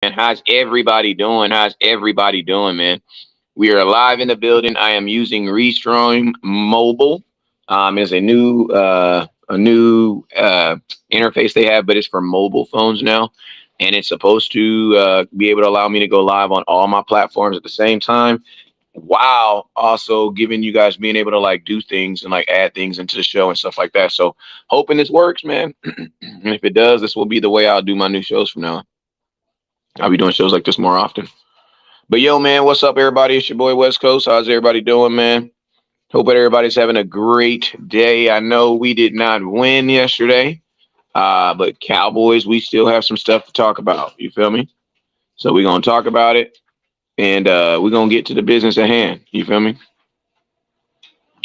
And how's everybody doing? How's everybody doing, man? We are live in the building. I am using Restream Mobile. It's a new interface they have, but it's for mobile phones now, and it's supposed to be able to allow me to go live on all my platforms at the same time. Wow! Also giving you guys being able to like do things and like add things into the show and stuff like that. So hoping this works, man. And if it does, this will be the way I'll do my new shows from now on. I'll be doing shows like this more often. But yo, man, what's up, everybody? It's your boy West Coast. How's everybody doing, man? Hope that everybody's having a great day. I know we did not win yesterday, but Cowboys, we still have some stuff to talk about. You feel me? So we're gonna talk about it, and we're gonna get to the business at hand. You feel me?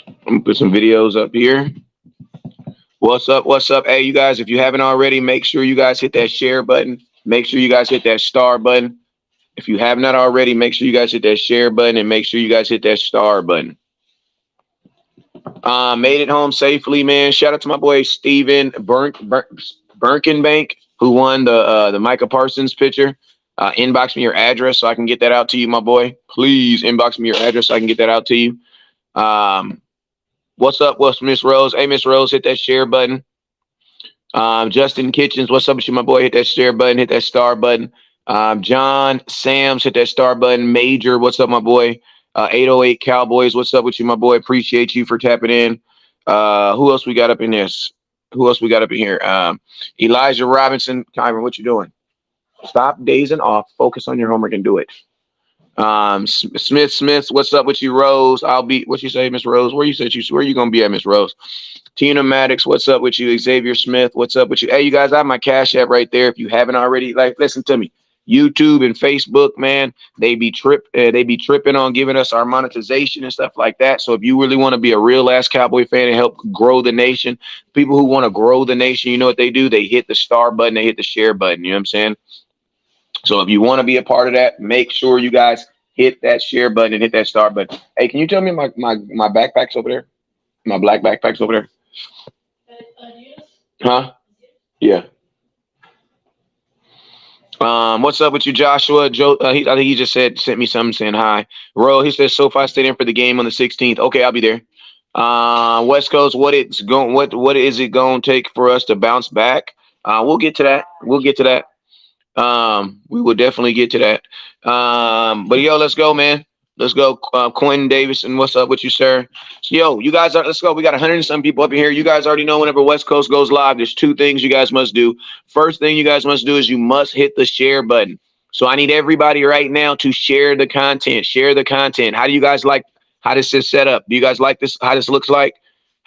I'm gonna put some videos up here. What's up? What's up? Hey, you guys, if you haven't already, make sure you guys hit that share button. Make sure you guys hit that star button. If you have not already, make sure you guys hit that share button and make sure you guys hit that star button. Made it home safely, man. Shout out to my boy Steven Bernkenbank, who won the Micah Parsons picture. Inbox me your address so I can get that out to you, my boy. Please inbox me your address so I can get that out to you. What's up? What's Miss Rose? Hey, Miss Rose, hit that share button. Justin Kitchens, what's up with you, my boy? Hit that share button, hit that star button. John Sams, hit that star button. Major, what's up, my boy? 808 Cowboys, what's up with you, my boy? Appreciate you for tapping in. Who else we got up in this? Who else we got up in here? Elijah Robinson. Kyron, what you doing? Stop dazing off. Focus on your homework and do it. Smith, what's up with you, Rose? I'll be, what you say, Miss Rose? Where you gonna be at, Miss Rose? Tina Maddox, what's up with you? Xavier Smith, what's up with you? Hey, you guys, I have my Cash App right there. If you haven't already, like, listen to me. YouTube and Facebook, man, they be tripping on giving us our monetization and stuff like that. So if you really want to be a real ass Cowboy fan and help grow the nation, people who want to grow the nation, you know what they do? They hit the star button, they hit the share button. You know what I'm saying? So if you want to be a part of that, make sure you guys hit that share button and hit that star button. Hey, can you tell me my backpack's over there? My black backpack's over there. Huh? Yeah. What's up with you, Joshua? Joe, I think he just sent me something saying hi. Ro, he says SoFi Stadium for the game on the 16th. Okay, I'll be there. West Coast, what is it going to take for us to bounce back? We'll get to that. We will definitely get to that. But yo, let's go, man. Let's go. Quentin Davison, what's up with you, sir? Yo, you guys let's go. We got 100 and some people up in here. You guys already know whenever West Coast goes live, there's two things you guys must do. First thing you guys must do is you must hit the share button. So I need everybody right now to share the content. Share the content. How do you guys like how this is set up? Do you guys like this? How this looks like?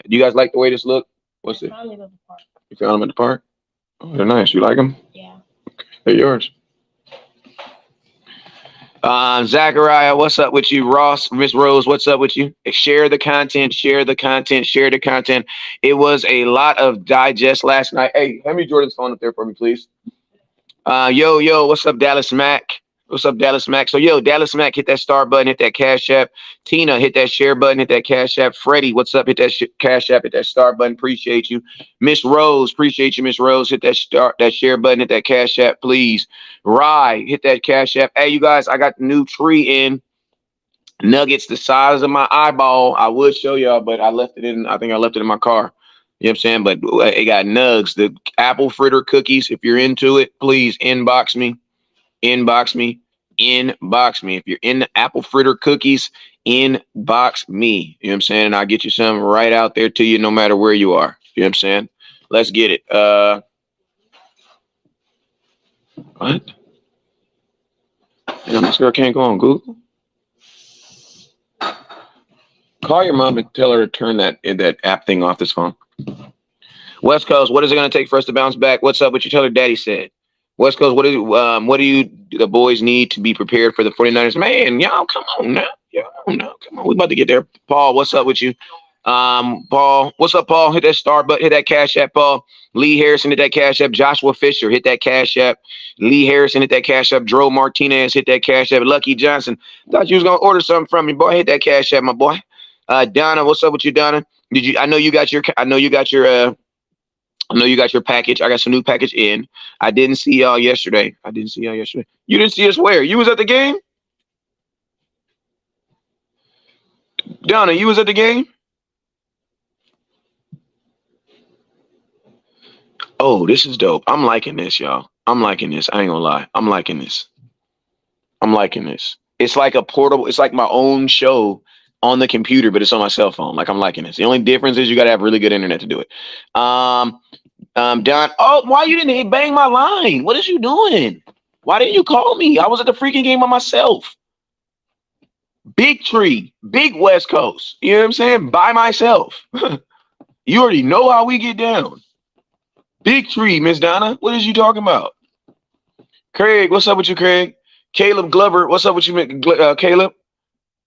Do you guys like the way this look? What's it? You found them at the park? Oh, they're nice. You like them? Yeah. Okay. They're yours. Zachariah, what's up with you? Ross, Miss Rose, what's up with you? Share the content, share the content, share the content. It was a lot of digest last night. Hey, hand me Jordan's phone up there for me, please. Yo, what's up, Dallas Mac? What's up, Dallas Mac? So, yo, Dallas Mac, hit that star button, hit that Cash App. Tina, hit that share button, hit that Cash App. Freddie, what's up? Hit that Cash App, hit that star button. Appreciate you. Miss Rose, appreciate you, Miss Rose. Hit that share button, hit that Cash App, please. Rye, hit that Cash App. Hey, you guys, I got the new tree in. Nuggets the size of my eyeball. I would show y'all, but I think I left it in my car. You know what I'm saying? But it got nugs, the apple fritter cookies. If you're into it, please inbox me. If you're in the apple fritter cookies, inbox me. You know what I'm saying? And I'll get you some right out there to you no matter where you are. You know what I'm saying? Let's get it. What? Damn, this girl can't go on Google. Call your mom and tell her to turn that app thing off this phone. West Coast, what is it going to take for us to bounce back? What's up? What you tell her daddy said? West Coast, what do the boys need to be prepared for the 49ers? Man, y'all, come on now. Come on. We about to get there. Paul, what's up with you? Paul, what's up, Paul? Hit that star button, hit that Cash App, Paul. Lee Harrison, hit that Cash App. Joshua Fisher, hit that Cash App. Lee Harrison, hit that Cash App. Dro Martinez, hit that Cash App. Lucky Johnson, thought you was going to order something from me, boy. Hit that Cash App, my boy. Donna, what's up with you, Donna? I know you got your I know you got your package. I got some new package in. I didn't see y'all yesterday. I didn't see y'all yesterday. You didn't see us where? You was at the game? Donna, you was at the game? Oh, this is dope. I'm liking this, y'all. I'm liking this. I ain't gonna lie. I'm liking this. I'm liking this. It's like a portable, it's like my own show on the computer, but it's on my cell phone. Like I'm liking this. The only difference is you gotta have really good internet to do it. Um, Don, oh, why you didn't bang my line? What is you doing? Why didn't you call me? I was at the freaking game by myself. Big tree, big West Coast. You know what I'm saying? By myself. You already know how we get down. Big tree, Miss Donna. What is you talking about? Craig, what's up with you, Craig? Caleb Glover, what's up with you, Caleb?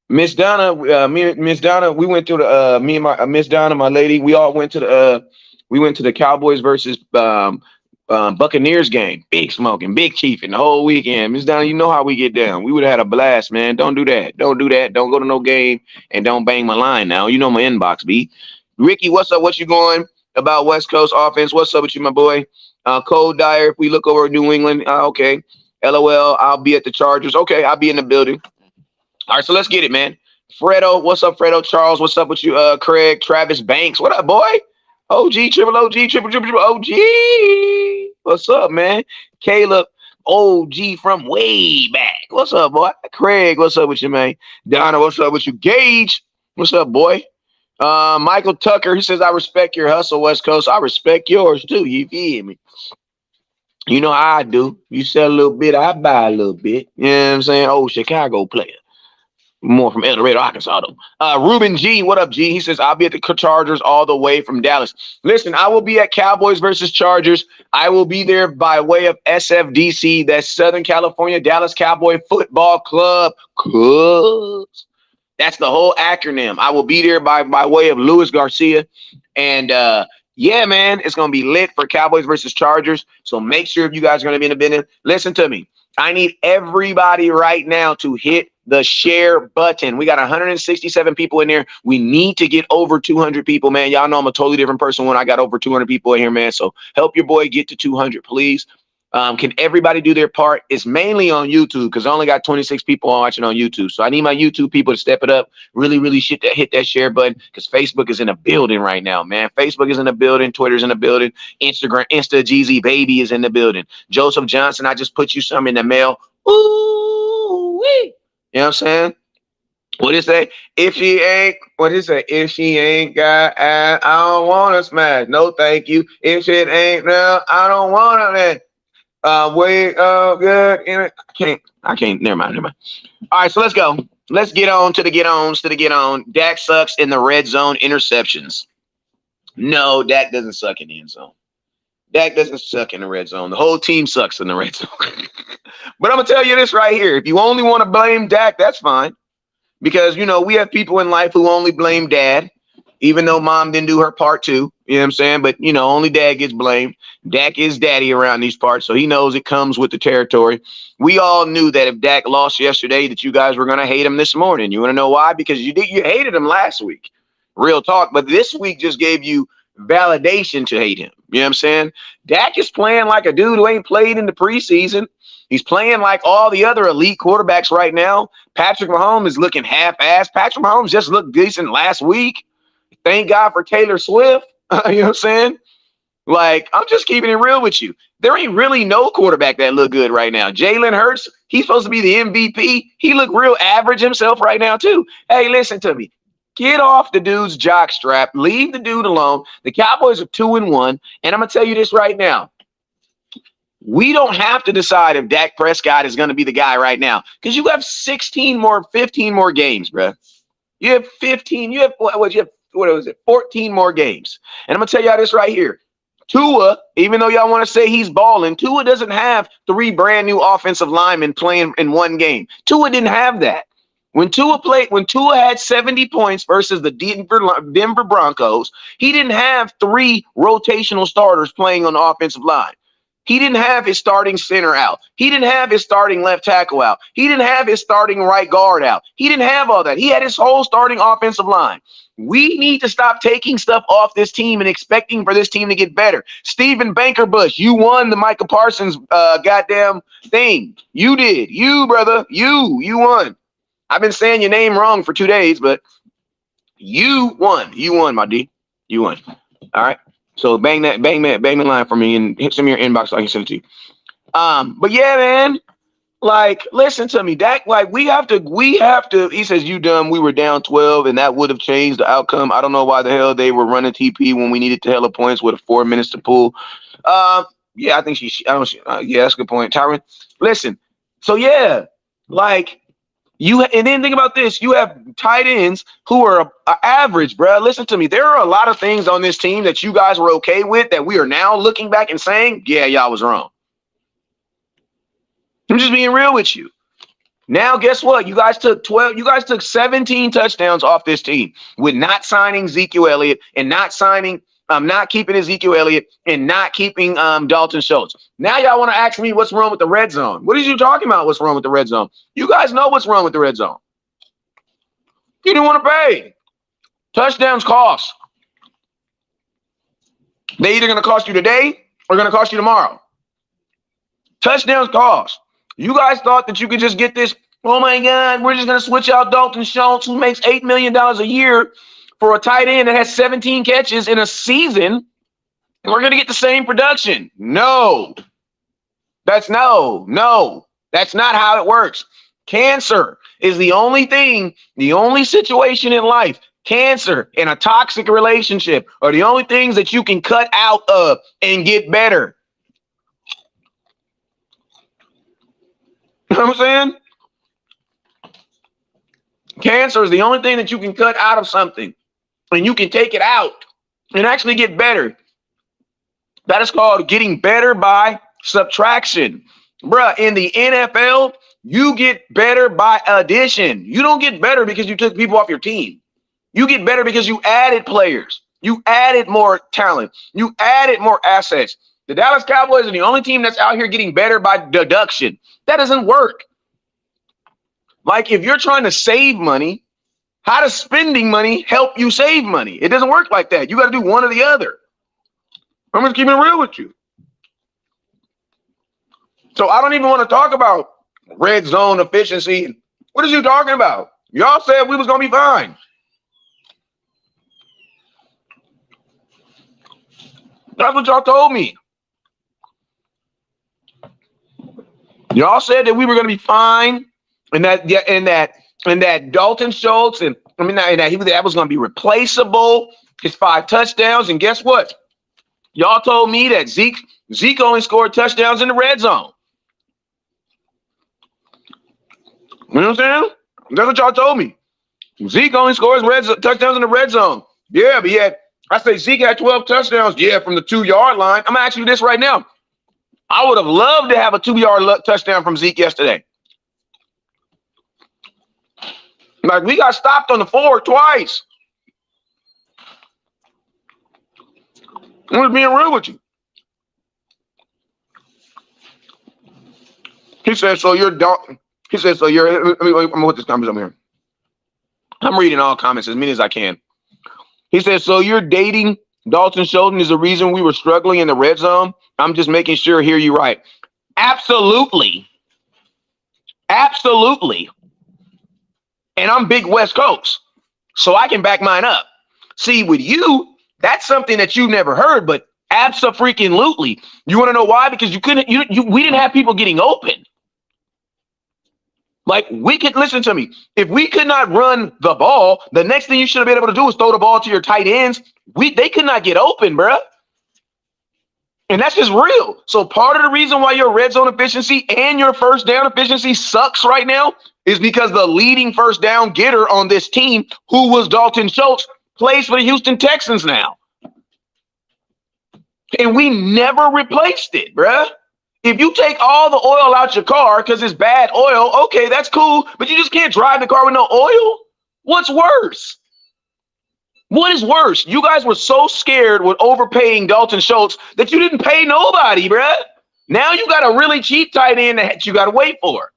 Miss Donna, Miss Donna, we went to the me and my Miss Donna, my lady, we all went to the Cowboys versus Buccaneers game. Big smoking, big chiefing the whole weekend. Miss Donna, you know how we get down. We would have had a blast, man. Don't do that. Don't do that. Don't go to no game and don't bang my line now. You know my inbox, B. Ricky, what's up? What you going about West Coast offense? What's up with you, my boy? Cole Dyer, if we look over New England, okay. LOL, I'll be at the Chargers. Okay, I'll be in the building. All right, so let's get it, man. Fredo, what's up, Fredo? Charles, what's up with you? Craig, Travis Banks, what up, boy? OG, triple OG, triple OG. What's up, man? Caleb, OG from way back. What's up, boy? Craig, what's up with you, man? Donna, what's up with you? Gage, what's up, boy? Michael Tucker, he says, I respect your hustle, West Coast. I respect yours, too. You feel me? You know how I do. You sell a little bit, I buy a little bit. You know what I'm saying? Oh, Chicago player. More from El Dorado, Arkansas, though. Ruben G, what up, G? He says, I'll be at the Chargers all the way from Dallas. Listen, I will be at Cowboys versus Chargers. I will be there by way of SFDC, that's Southern California Dallas Cowboy Football Club. Cubs. That's the whole acronym. I will be there by way of Luis Garcia. And yeah, man, it's going to be lit for Cowboys versus Chargers. So make sure if you guys are going to be in the building, listen to me. I need everybody right now to hit the share button. We got 167 people in there. We need to get over 200 people, man. Y'all know I'm a totally different person when I got over 200 people in here, man. So help your boy get to 200, please. Can everybody do their part? It's mainly on YouTube because I only got 26 people watching on YouTube. So I need my YouTube people to step it up. Really, really hit that share button because Facebook is in a building right now, man. Facebook is in the building. Twitter's in the building. Instagram, Insta GZ Baby is in the building. Joseph Johnson, I just put you some in the mail. Ooh-wee. You know what I'm saying? What is that? If she ain't, what is that? If she ain't got ass, I don't want to smash. No, thank you. If it ain't real, I don't want to, man. Wait, good. I can't. Never mind. All right, so let's go. Let's get on to the get-ons, Dak sucks in the red zone interceptions. No, Dak doesn't suck in the end zone. Dak doesn't suck in the red zone. The whole team sucks in the red zone. But I'm going to tell you this right here. If you only want to blame Dak, that's fine. Because, you know, we have people in life who only blame dad, even though mom didn't do her part too. You know what I'm saying? But, you know, only dad gets blamed. Dak is daddy around these parts, so he knows it comes with the territory. We all knew that if Dak lost yesterday, that you guys were going to hate him this morning. You want to know why? Because you hated him last week. Real talk. But this week just gave you validation to hate him. You know what I'm saying? Dak is playing like a dude who ain't played in the preseason. He's playing like all the other elite quarterbacks right now. Patrick Mahomes is looking half-assed. Patrick Mahomes just looked decent last week. Thank God for Taylor Swift. You know what I'm saying? Like, I'm just keeping it real with you. There ain't really no quarterback that look good right now. Jalen Hurts, he's supposed to be the MVP. He look real average himself right now, too. Hey, listen to me. Get off the dude's jockstrap. Leave the dude alone. The Cowboys are 2-1. And I'm going to tell you this right now. We don't have to decide if Dak Prescott is going to be the guy right now because you have 15 more games, bro. You have 15. You have what was it? 14 more games. And I'm going to tell y'all this right here. Tua, even though y'all want to say he's balling, Tua doesn't have 3 brand new offensive linemen playing in one game. Tua didn't have that. When Tua had 70 points versus the Denver Broncos, he didn't have 3 rotational starters playing on the offensive line. He didn't have his starting center out. He didn't have his starting left tackle out. He didn't have his starting right guard out. He didn't have all that. He had his whole starting offensive line. We need to stop taking stuff off this team and expecting for this team to get better. Stephen Banker-Bush, you won the Micah Parsons goddamn thing. You did. You, brother. You won. I've been saying your name wrong for 2 days, but you won. You won, my D. You won. All right. So bang that line for me and hit some of your inbox so I can send it to you. But yeah, man. Like, listen to me, Dak. Like, we have to. He says, you dumb. We were down 12, and that would have changed the outcome. I don't know why the hell they were running TP when we needed to hell of points with 4 minutes to pull. Yeah, I think yeah, that's a good point, Tyron. Listen, so yeah, like and then think about this. You have tight ends who are average, bro. Listen to me. There are a lot of things on this team that you guys were okay with that we are now looking back and saying, yeah, y'all was wrong. I'm just being real with you. Now, guess what? You guys took 17 touchdowns off this team with not signing Ezekiel Elliott and not keeping Ezekiel Elliott and not keeping Dalton Schultz. Now y'all want to ask me what's wrong with the red zone. What are you talking about? What's wrong with the red zone? You guys know what's wrong with the red zone. You didn't want to pay. Touchdowns cost. They either going to cost you today or going to cost you tomorrow. Touchdowns cost. You guys thought that you could just get this, oh my God, we're just going to switch out Dalton Schultz, who makes $8 million a year, for a tight end that has 17 catches in a season, and we're going to get the same production. No. That's not how it works. Cancer is the only situation in life, cancer and a toxic relationship are the only things that you can cut out of and get better. You know what I'm saying? Cancer is the only thing that you can cut out of something, and you can take it out and actually get better. That is called getting better by subtraction. Bruh, in the NFL, you get better by addition. You don't get better because you took people off your team. You get better because you added players. You added more talent. You added more assets. The Dallas Cowboys are the only team that's out here getting better by deduction. That doesn't work. Like, if you're trying to save money, how does spending money help you save money? It doesn't work like that. You got to do one or the other. I'm just keeping it real with you. So I don't even want to talk about red zone efficiency. What are you talking about? Y'all said we was going to be fine. That's what y'all told me. Y'all said that we were going to be fine, and that Dalton Schultz that was going to be replaceable. His 5 touchdowns, and guess what? Y'all told me that Zeke only scored touchdowns in the red zone. You know what I'm saying? That's what y'all told me. Zeke only scores touchdowns in the red zone. Yeah, but I say Zeke had 12 touchdowns. Yeah, from the 2-yard line. I'm asking you this right now. I would have loved to have a 2-yard touchdown from Zeke yesterday. Like, we got stopped on the 4 twice. I'm just being real with you. He said, so you're Dalton. He said, so you're, I'm going to put this comment over here. I'm reading all comments as many as I can. He said, so you're dating Dalton Schultz is the reason we were struggling in the red zone? I'm just making sure I hear you right. Absolutely. Absolutely. And I'm big West Coast, so I can back mine up. See, with you, that's something that you never heard, but abso-freaking-lutely. You want to know why? Because we didn't have people getting open. Like, listen to me. If we could not run the ball, the next thing you should have been able to do is throw the ball to your tight ends. They could not get open, bruh. And that's just real. So part of the reason why your red zone efficiency and your first down efficiency sucks right now is because the leading first down getter on this team, who was Dalton Schultz, plays for the Houston Texans now. And we never replaced it, bruh. If you take all the oil out your car because it's bad oil, okay, that's cool. But you just can't drive the car with no oil. What's worse? What is worse? You guys were so scared with overpaying Dalton Schultz that you didn't pay nobody, bruh. Now you got a really cheap tight end that you got to wait for.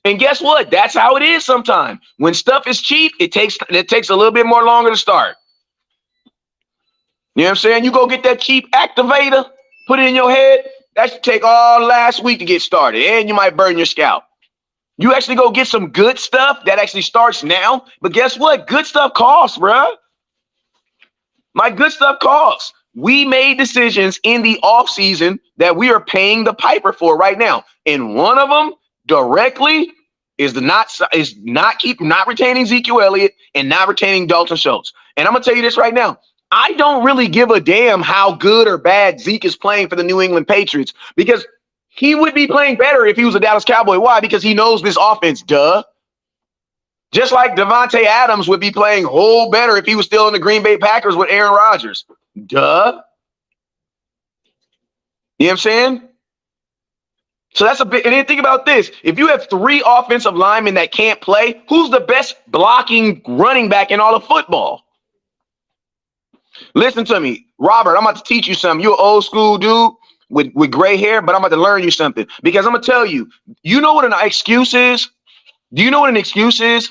And guess what? That's how it is sometimes. When stuff is cheap, it takes a little bit more longer to start. You know what I'm saying? You go get that cheap activator, put it in your head. That should take all last week to get started, and you might burn your scalp. You actually go get some good stuff that actually starts now. But guess what? Good stuff costs, bruh. My good stuff costs. We made decisions in the off season that we are paying the piper for right now, and one of them directly is not retaining Ezekiel Elliott and not retaining Dalton Schultz. And I'm gonna tell you this right now. I don't really give a damn how good or bad Zeke is playing for the New England Patriots, because he would be playing better if he was a Dallas Cowboy. Why? Because he knows this offense. Duh. Just like Devontae Adams would be playing whole better if he was still in the Green Bay Packers with Aaron Rodgers. Duh. You know what I'm saying? So that's a bit. And then think about this. If you have 3 offensive linemen that can't play, who's the best blocking running back in all of football? Listen to me, Robert. I'm about to teach you something. You're an old school dude with gray hair, but I'm about to learn you something. Because I'm going to tell you, you know what an excuse is? Do you know what an excuse is?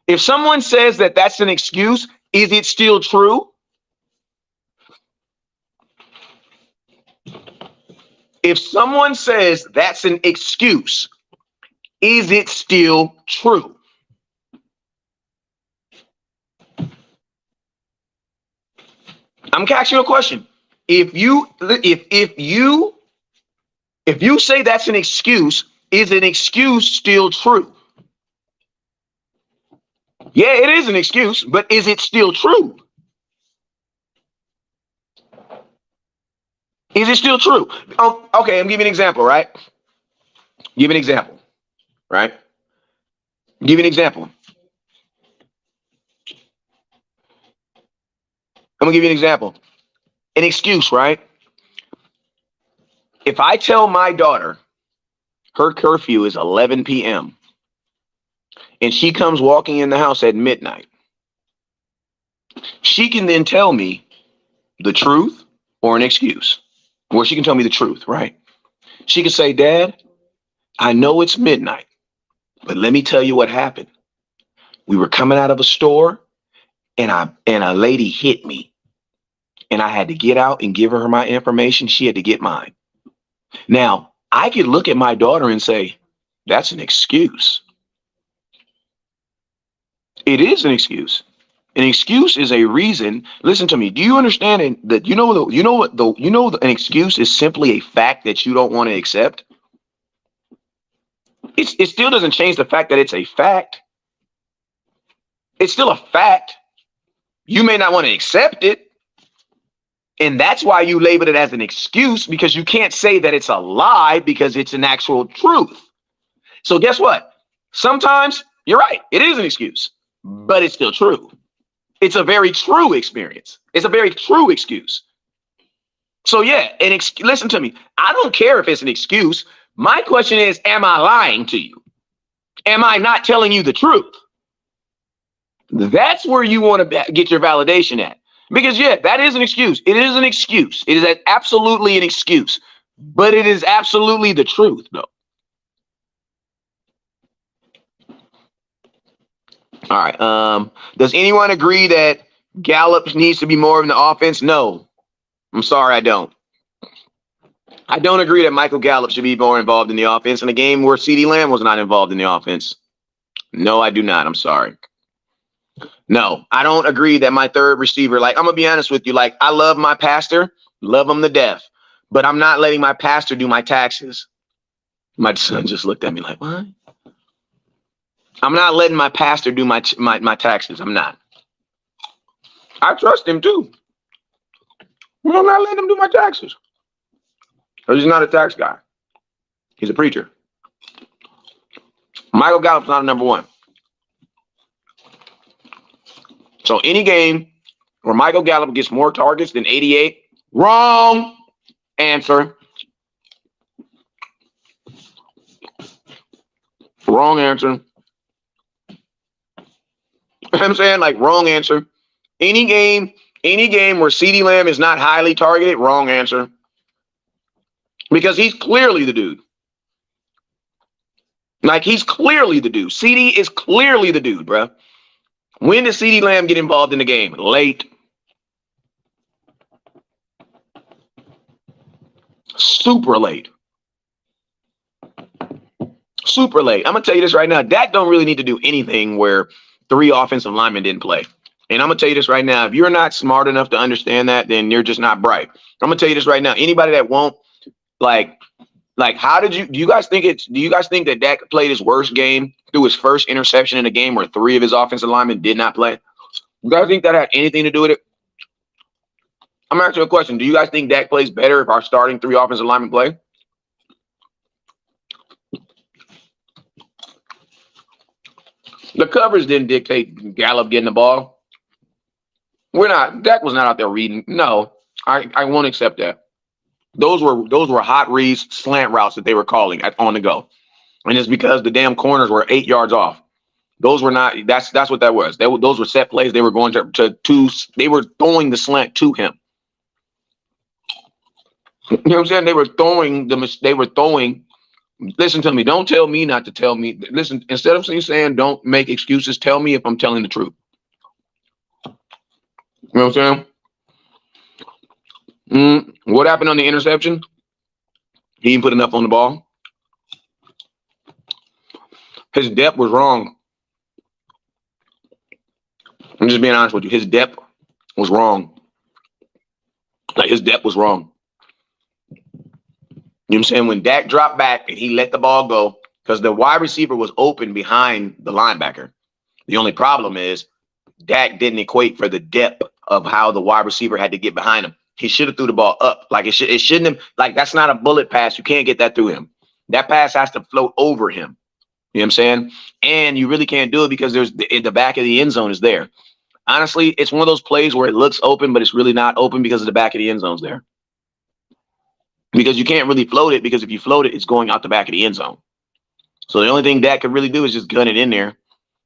If someone says that that's an excuse, is it still true? If someone says that's an excuse, is it still true? I'm gonna ask you a question. If you say that's an excuse, is an excuse still true? Yeah, it is an excuse, but is it still true? Is it still true? Oh, okay, I'm giving you an example, right? Give an example, right? Give an example. I'm gonna give you an example. An excuse, right? If I tell my daughter her curfew is 11 p.m. and she comes walking in the house at midnight, she can then tell me the truth or an excuse. Or she can tell me the truth, right? She can say, Dad, I know it's midnight, but let me tell you what happened. We were coming out of a store and a lady hit me, and I had to get out and give her my information. She had to get mine. Now, I could look at my daughter and say, that's an excuse. It is an excuse. An excuse is a reason. Listen to me. Do you understand that an excuse is simply a fact that you don't want to accept? It still doesn't change the fact that it's a fact. It's still a fact. You may not want to accept it. And that's why you labeled it as an excuse, because you can't say that it's a lie because it's an actual truth. So guess what? Sometimes you're right. It is an excuse, but it's still true. It's a very true experience. It's a very true excuse. So yeah, listen to me. I don't care if it's an excuse. My question is, am I lying to you? Am I not telling you the truth? That's where you want to get your validation at. Because yeah, that is an excuse. It is an excuse. It is absolutely an excuse. But it is absolutely the truth, though. All right. Does anyone agree that Gallup needs to be more in the offense? No. I'm sorry, I don't. I don't agree that Michael Gallup should be more involved in the offense in a game where CeeDee Lamb was not involved in the offense. No, I do not. I'm sorry. No, I don't agree that my third receiver, like, I'm going to be honest with you. Like, I love my pastor, love him to death, but I'm not letting my pastor do my taxes. My son just looked at me like, what? I'm not letting my pastor do my taxes. I'm not. I trust him too. But I'm not letting him do my taxes. Because he's not a tax guy. He's a preacher. Michael Gallup's not a number one. So any game where Michael Gallup gets more targets than 88, wrong answer. Wrong answer. I'm saying, like, wrong answer. Any game where CeeDee Lamb is not highly targeted, wrong answer. Because he's clearly the dude. Like, he's clearly the dude. CD is clearly the dude, bro. When did CD Lamb get involved in the game? Late. Super late. Super late. I'm going to tell you this right now. Dak don't really need to do anything where 3 offensive linemen didn't play. And I'm going to tell you this right now. If you're not smart enough to understand that, then you're just not bright. I'm going to tell you this right now. Anybody that won't, like, how do you guys think that Dak played his worst game through his first interception in a game where 3 of his offensive linemen did not play? You guys think that had anything to do with it? I'm asking you a question. Do you guys think Dak plays better if our starting 3 offensive linemen play? The covers didn't dictate Gallup getting the ball. Dak was not out there reading. No, I won't accept that. Those were hot reads, slant routes that they were calling on the go. And it's because the damn corners were 8 yards off. Those were not, that's what that was. Those were set plays. They were going they were throwing the slant to him. You know what I'm saying? They were throwing, listen to me. Don't tell me not to tell me. Listen, instead of saying don't make excuses, tell me if I'm telling the truth. You know what I'm saying? What happened on the interception? He didn't put enough on the ball. His depth was wrong. I'm just being honest with you. His depth was wrong. Like, his depth was wrong. You know what I'm saying? When Dak dropped back and he let the ball go, because the wide receiver was open behind the linebacker. The only problem is Dak didn't equate for the depth of how the wide receiver had to get behind him. He should have threw the ball up. Like, it shouldn't have, like, that's not a bullet pass. You can't get that through him. That pass has to float over him. You know what I'm saying? And you really can't do it because the back of the end zone is there. Honestly, it's one of those plays where it looks open, but it's really not open because of the back of the end zone's there. Because you can't really float it, because if you float it, it's going out the back of the end zone. So the only thing Dak could really do is just gun it in there.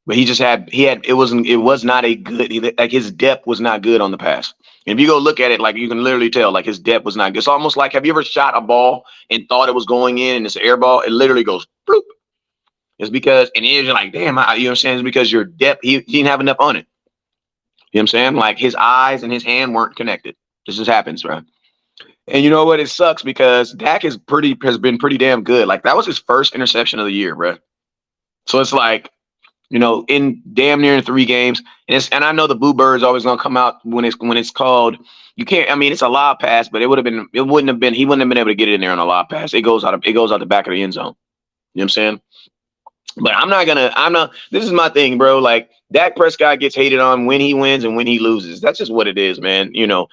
But it was not a good, like, his depth was not good on the pass. And if you go look at it, like, you can literally tell, like, his depth was not good. It's almost like, have you ever shot a ball and thought it was going in and it's an air ball? It literally goes bloop. It's because, and you're like, damn, you know what I'm saying? It's because your depth, he didn't have enough on it. You know what I'm saying? Like, his eyes and his hand weren't connected. This just happens, right? And you know what? It sucks because Dak has been pretty damn good. Like, that was his first interception of the year, bro. So it's like, you know, in damn near 3 games, and I know the boo bird's always gonna come out when it's called. You can't. I mean, it's a lob pass, but he wouldn't have been able to get it in there on a lob pass. It goes out the back of the end zone. You know what I'm saying? But this is my thing, bro. Like, Dak Prescott gets hated on when he wins and when he loses. That's just what it is, man. You know,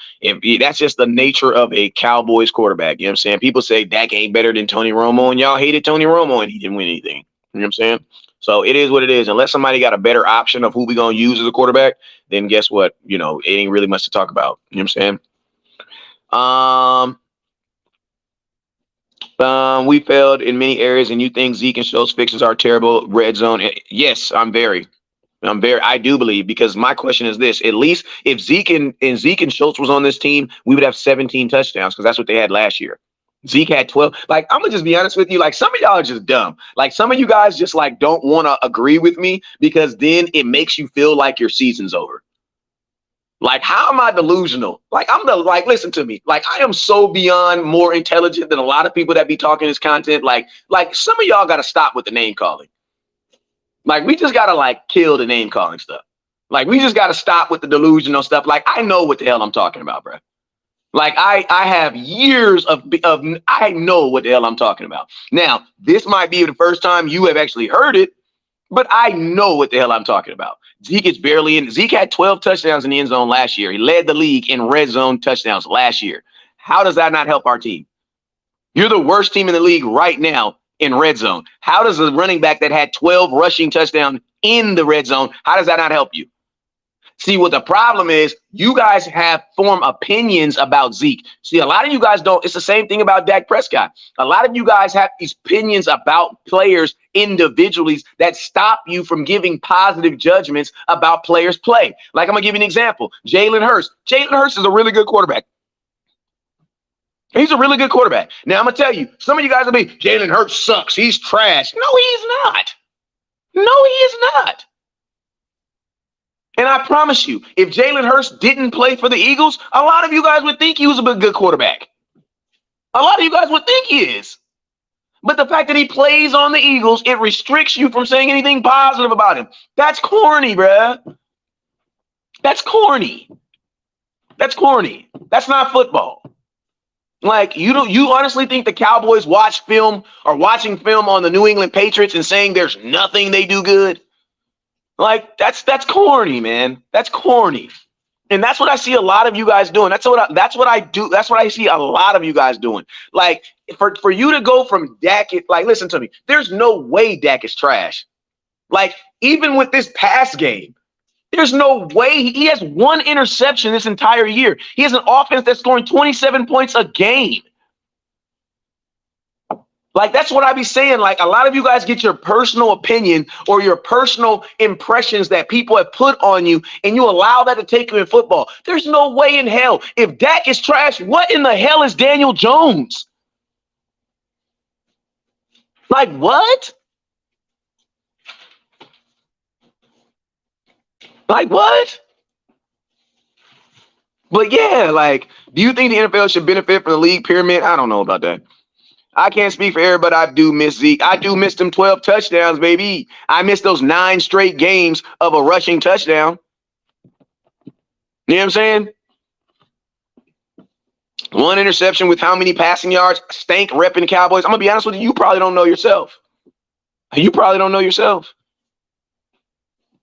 that's just the nature of a Cowboys quarterback. You know what I'm saying? People say Dak ain't better than Tony Romo, and y'all hated Tony Romo and he didn't win anything. You know what I'm saying? So it is what it is. Unless somebody got a better option of who we going to use as a quarterback, then guess what? You know, it ain't really much to talk about. You know what I'm saying? We failed in many areas, and you think Zeke and Schultz fixes our terrible red zone? Yes, I do believe, because my question is this: at least if Zeke and Schultz was on this team, we would have 17 touchdowns, because that's what they had last year. Zeke had 12. Like, I'm gonna just be honest with you. Like, some of y'all are just dumb. Like, some of you guys just, like, don't want to agree with me, because then it makes you feel like your season's over. Like, how am I delusional? Like, listen to me. Like, I am so beyond more intelligent than a lot of people that be talking this content. Like some of y'all got to stop with the name calling. Like, we just got to, like, kill the name calling stuff. Like, we just got to stop with the delusional stuff. Like, I know what the hell I'm talking about, bro. Like, I have years of I know what the hell I'm talking about. Now, this might be the first time you have actually heard it, but I know what the hell I'm talking about. Zeke is barely in. Zeke had 12 touchdowns in the end zone last year. He led the league in red zone touchdowns last year. How does that not help our team? You're the worst team in the league right now in red zone. How does a running back that had 12 rushing touchdowns in the red zone, how does that not help you? See, what the problem is, you guys form opinions about Zeke. See, a lot of you guys don't. It's the same thing about Dak Prescott. A lot of you guys have these opinions about players individually that stop you from giving positive judgments about players' play. Like, I'm going to give you an example. Jalen Hurts. Jalen Hurts is a really good quarterback. He's a really good quarterback. Now, I'm going to tell you, some of you guys will be, Jalen Hurts sucks. He's trash. No, he's not. No, he is not. And I promise you, if Jalen Hurts didn't play for the Eagles, a lot of you guys would think he was a good quarterback. A lot of you guys would think he is. But the fact that he plays on the Eagles, it restricts you from saying anything positive about him. That's corny, bruh. That's corny. That's corny. That's not football. Like, you honestly think the Cowboys watch film or watching film on the New England Patriots and saying there's nothing they do good? Like, that's corny, man. That's corny. And that's what I see a lot of you guys doing. That's what I do. That's what I see a lot of you guys doing. Like, for you to go from Dak, like, listen to me. There's no way Dak is trash. Like, even with this pass game, there's no way. He has one interception this entire year. He has an offense that's scoring 27 points a game. Like, that's what I be saying. Like, a lot of you guys get your personal opinion or your personal impressions that people have put on you, and you allow that to take you in football. There's no way in hell. If Dak is trash, what in the hell is Daniel Jones? Like, what? Like, what? But yeah, like, do you think the NFL should benefit from the league pyramid? I don't know about that. I can't speak for everybody. I do miss Zeke. I do miss them 12 touchdowns, baby. I miss those 9 straight games of a rushing touchdown. You know what I'm saying? One interception with how many passing yards? Stank repping Cowboys. I'm going to be honest with you. You probably don't know yourself. You probably don't know yourself.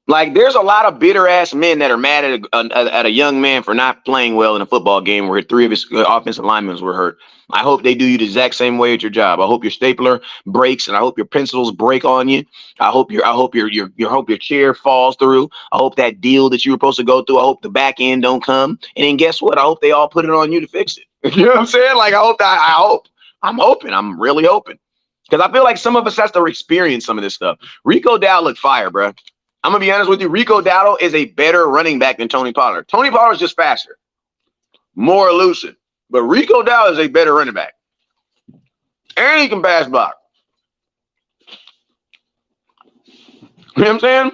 Like, there's a lot of bitter ass men that are mad at a young man for not playing well in a football game where 3 of his offensive linemen were hurt. I hope they do you the exact same way at your job. I hope your stapler breaks, and I hope your pencils break on you. I hope your chair falls through. I hope that deal that you were supposed to go through, I hope the back end don't come. And then guess what? I hope they all put it on you to fix it. You know what I'm saying? Like, I'm really hoping. Because I feel like some of us has to experience some of this stuff. Rico Dowdle looked fire, bro. I'm going to be honest with you. Rico Dowdle is a better running back than Tony Pollard. Tony Pollard is just faster, more elusive. But Rico Dowdle is a better running back. And he can pass block. You know what I'm saying?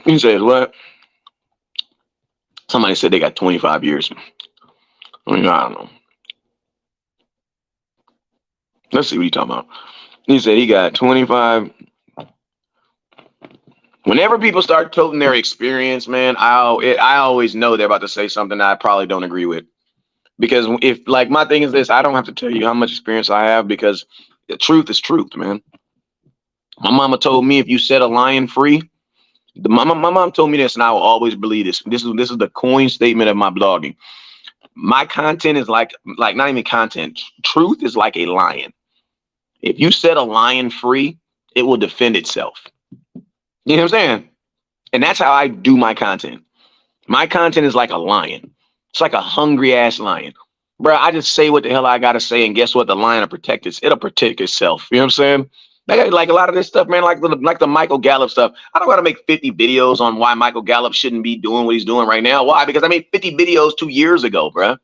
He says, what? Somebody said they got 25 years. I don't know. Let's see what he's talking about. He said he got 25. Whenever people start toting their experience, man, I always know they're about to say something that I probably don't agree with. Because if, like, my thing is this, I don't have to tell you how much experience I have, because the truth is truth, man. My mama told me if you set a lion free, my mom told me this, and I will always believe this. This is the coin statement of my blogging. My content is like not even content. Truth is like a lion. If you set a lion free, it will defend itself. You know what I'm saying? And that's how I do my content. My content is like a lion. It's like a hungry ass lion. Bro, I just say what the hell I got to say. And guess what? The lion will protect it'll protect itself. You know what I'm saying? Like a lot of this stuff, man, like the Michael Gallup stuff. I don't got to make 50 videos on why Michael Gallup shouldn't be doing what he's doing right now. Why? Because I made 50 videos 2 years ago, bro.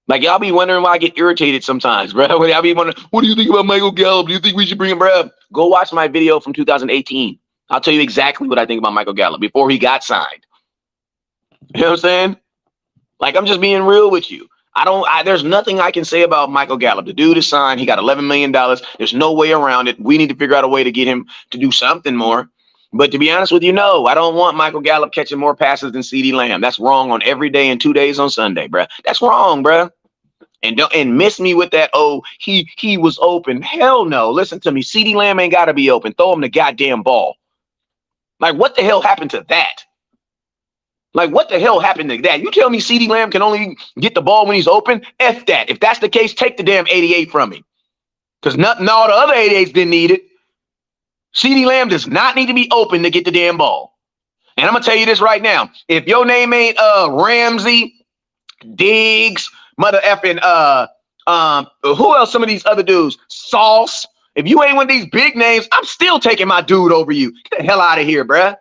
Like, y'all be wondering why I get irritated sometimes, bro. Y'all be wondering, what do you think about Michael Gallup? Do you think we should bring him, bro? Go watch my video from 2018. I'll tell you exactly what I think about Michael Gallup before he got signed. You know what I'm saying? Like, I'm just being real with you. There's nothing I can say about Michael Gallup. The dude is signed. He got $11 million. There's no way around it. We need to figure out a way to get him to do something more. But to be honest with you, no, I don't want Michael Gallup catching more passes than CeeDee Lamb. That's wrong on every day and 2 days on Sunday, bro. That's wrong, bro. And miss me with that, oh, he was open. Hell no. Listen to me. CeeDee Lamb ain't got to be open. Throw him the goddamn ball. Like, what the hell happened to that? Like, what the hell happened to that? You tell me CeeDee Lamb can only get the ball when he's open? F that. If that's the case, take the damn 88 from him. Because all the other 88s didn't need it. CeeDee Lamb does not need to be open to get the damn ball. And I'm going to tell you this right now. If your name ain't Ramsey, Diggs, mother effing, who else? Some of these other dudes, Sauce. If you ain't one of these big names, I'm still taking my dude over you. Get the hell out of here, bruh.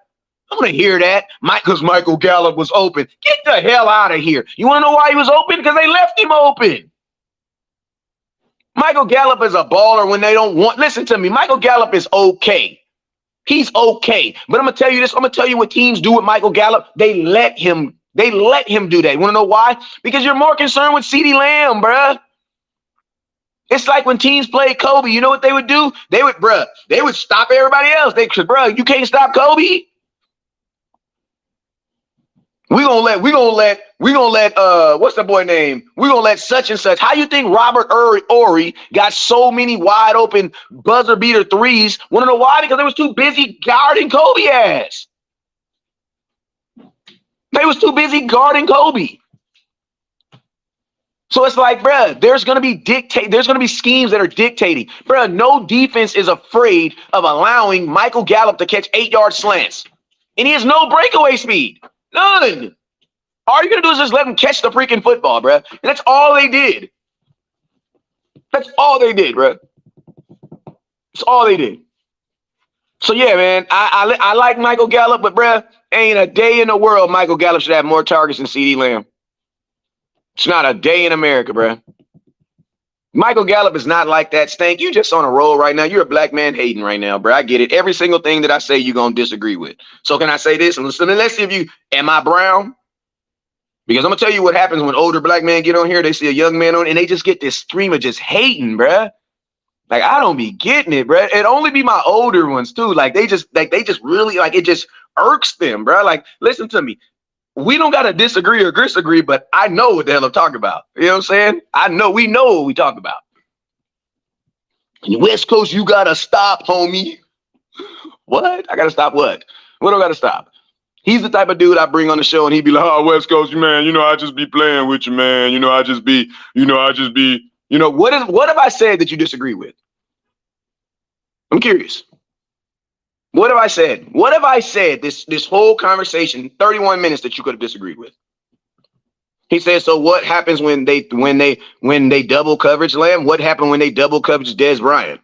I want to hear that. Because Michael Gallup was open. Get the hell out of here. You want to know why he was open? Because they left him open. Michael Gallup is a baller when they don't want. Listen to me. Michael Gallup is okay. He's okay. But I'm going to tell you this. I'm going to tell you what teams do with Michael Gallup. They let him do that. You want to know why? Because you're more concerned with CeeDee Lamb, bruh. It's like when teams played Kobe. You know what they would do? They would stop everybody else. They said, bruh, you can't stop Kobe. We gonna let what's the boy name? We gonna let such and such. How you think Robert Ory got so many wide open buzzer beater threes? Want to know why? Because they was too busy guarding Kobe ass. They was too busy guarding Kobe. So it's like, bruh, there's gonna be schemes that are dictating. Bruh, no defense is afraid of allowing Michael Gallup to catch 8-yard slants. And he has no breakaway speed. None. All you're going to do is just let him catch the freaking football, bro. And that's all they did. That's all they did, bro. That's all they did. So, yeah, man, I like Michael Gallup, but, bro, ain't a day in the world Michael Gallup should have more targets than CeeDee Lamb. It's not a day in America, bro. Michael Gallup is not like that, Stank. You just on a roll right now. You're a black man hating right now, bro. I get it. Every single thing that I say, you're going to disagree with. So can I say this? Let's see if am I brown? Because I'm going to tell you what happens when older black men get on here. They see a young man on and they just get this stream of just hating, bro. Like, I don't be getting it, bro. It only be my older ones, too. Like, they just really, like, it just irks them, bro. Like, listen to me. We don't got to disagree or disagree, but I know what the hell I'm talking about. You know what I'm saying? We know what we talk about. In the West Coast, you got to stop, homie. What? I got to stop what? What do I got to stop? He's the type of dude I bring on the show and he'd be like, oh, West Coast, man, I just be playing with you, man. What have I said that you disagree with? I'm curious. What have I said? What have I said this whole conversation, 31 minutes that you could have disagreed with? He says, so what happens when they double coverage Lamb? What happened when they double coverage Dez Bryant?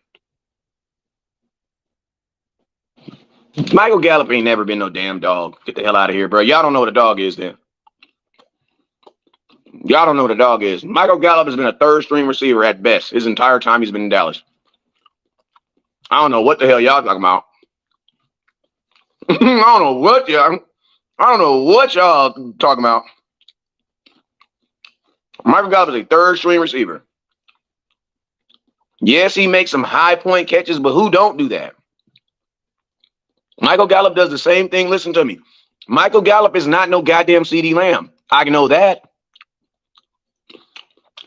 Michael Gallup ain't never been no damn dog. Get the hell out of here, bro. Y'all don't know what a dog is then. Y'all don't know what a dog is. Michael Gallup has been a third string receiver at best his entire time he's been in Dallas. I don't know what the hell y'all talking about. I don't know what y'all talking about. Michael Gallup is a third string receiver. Yes, he makes some high point catches, but who don't do that? Michael Gallup does the same thing. Listen to me. Michael Gallup is not no goddamn CeeDee Lamb. I know that.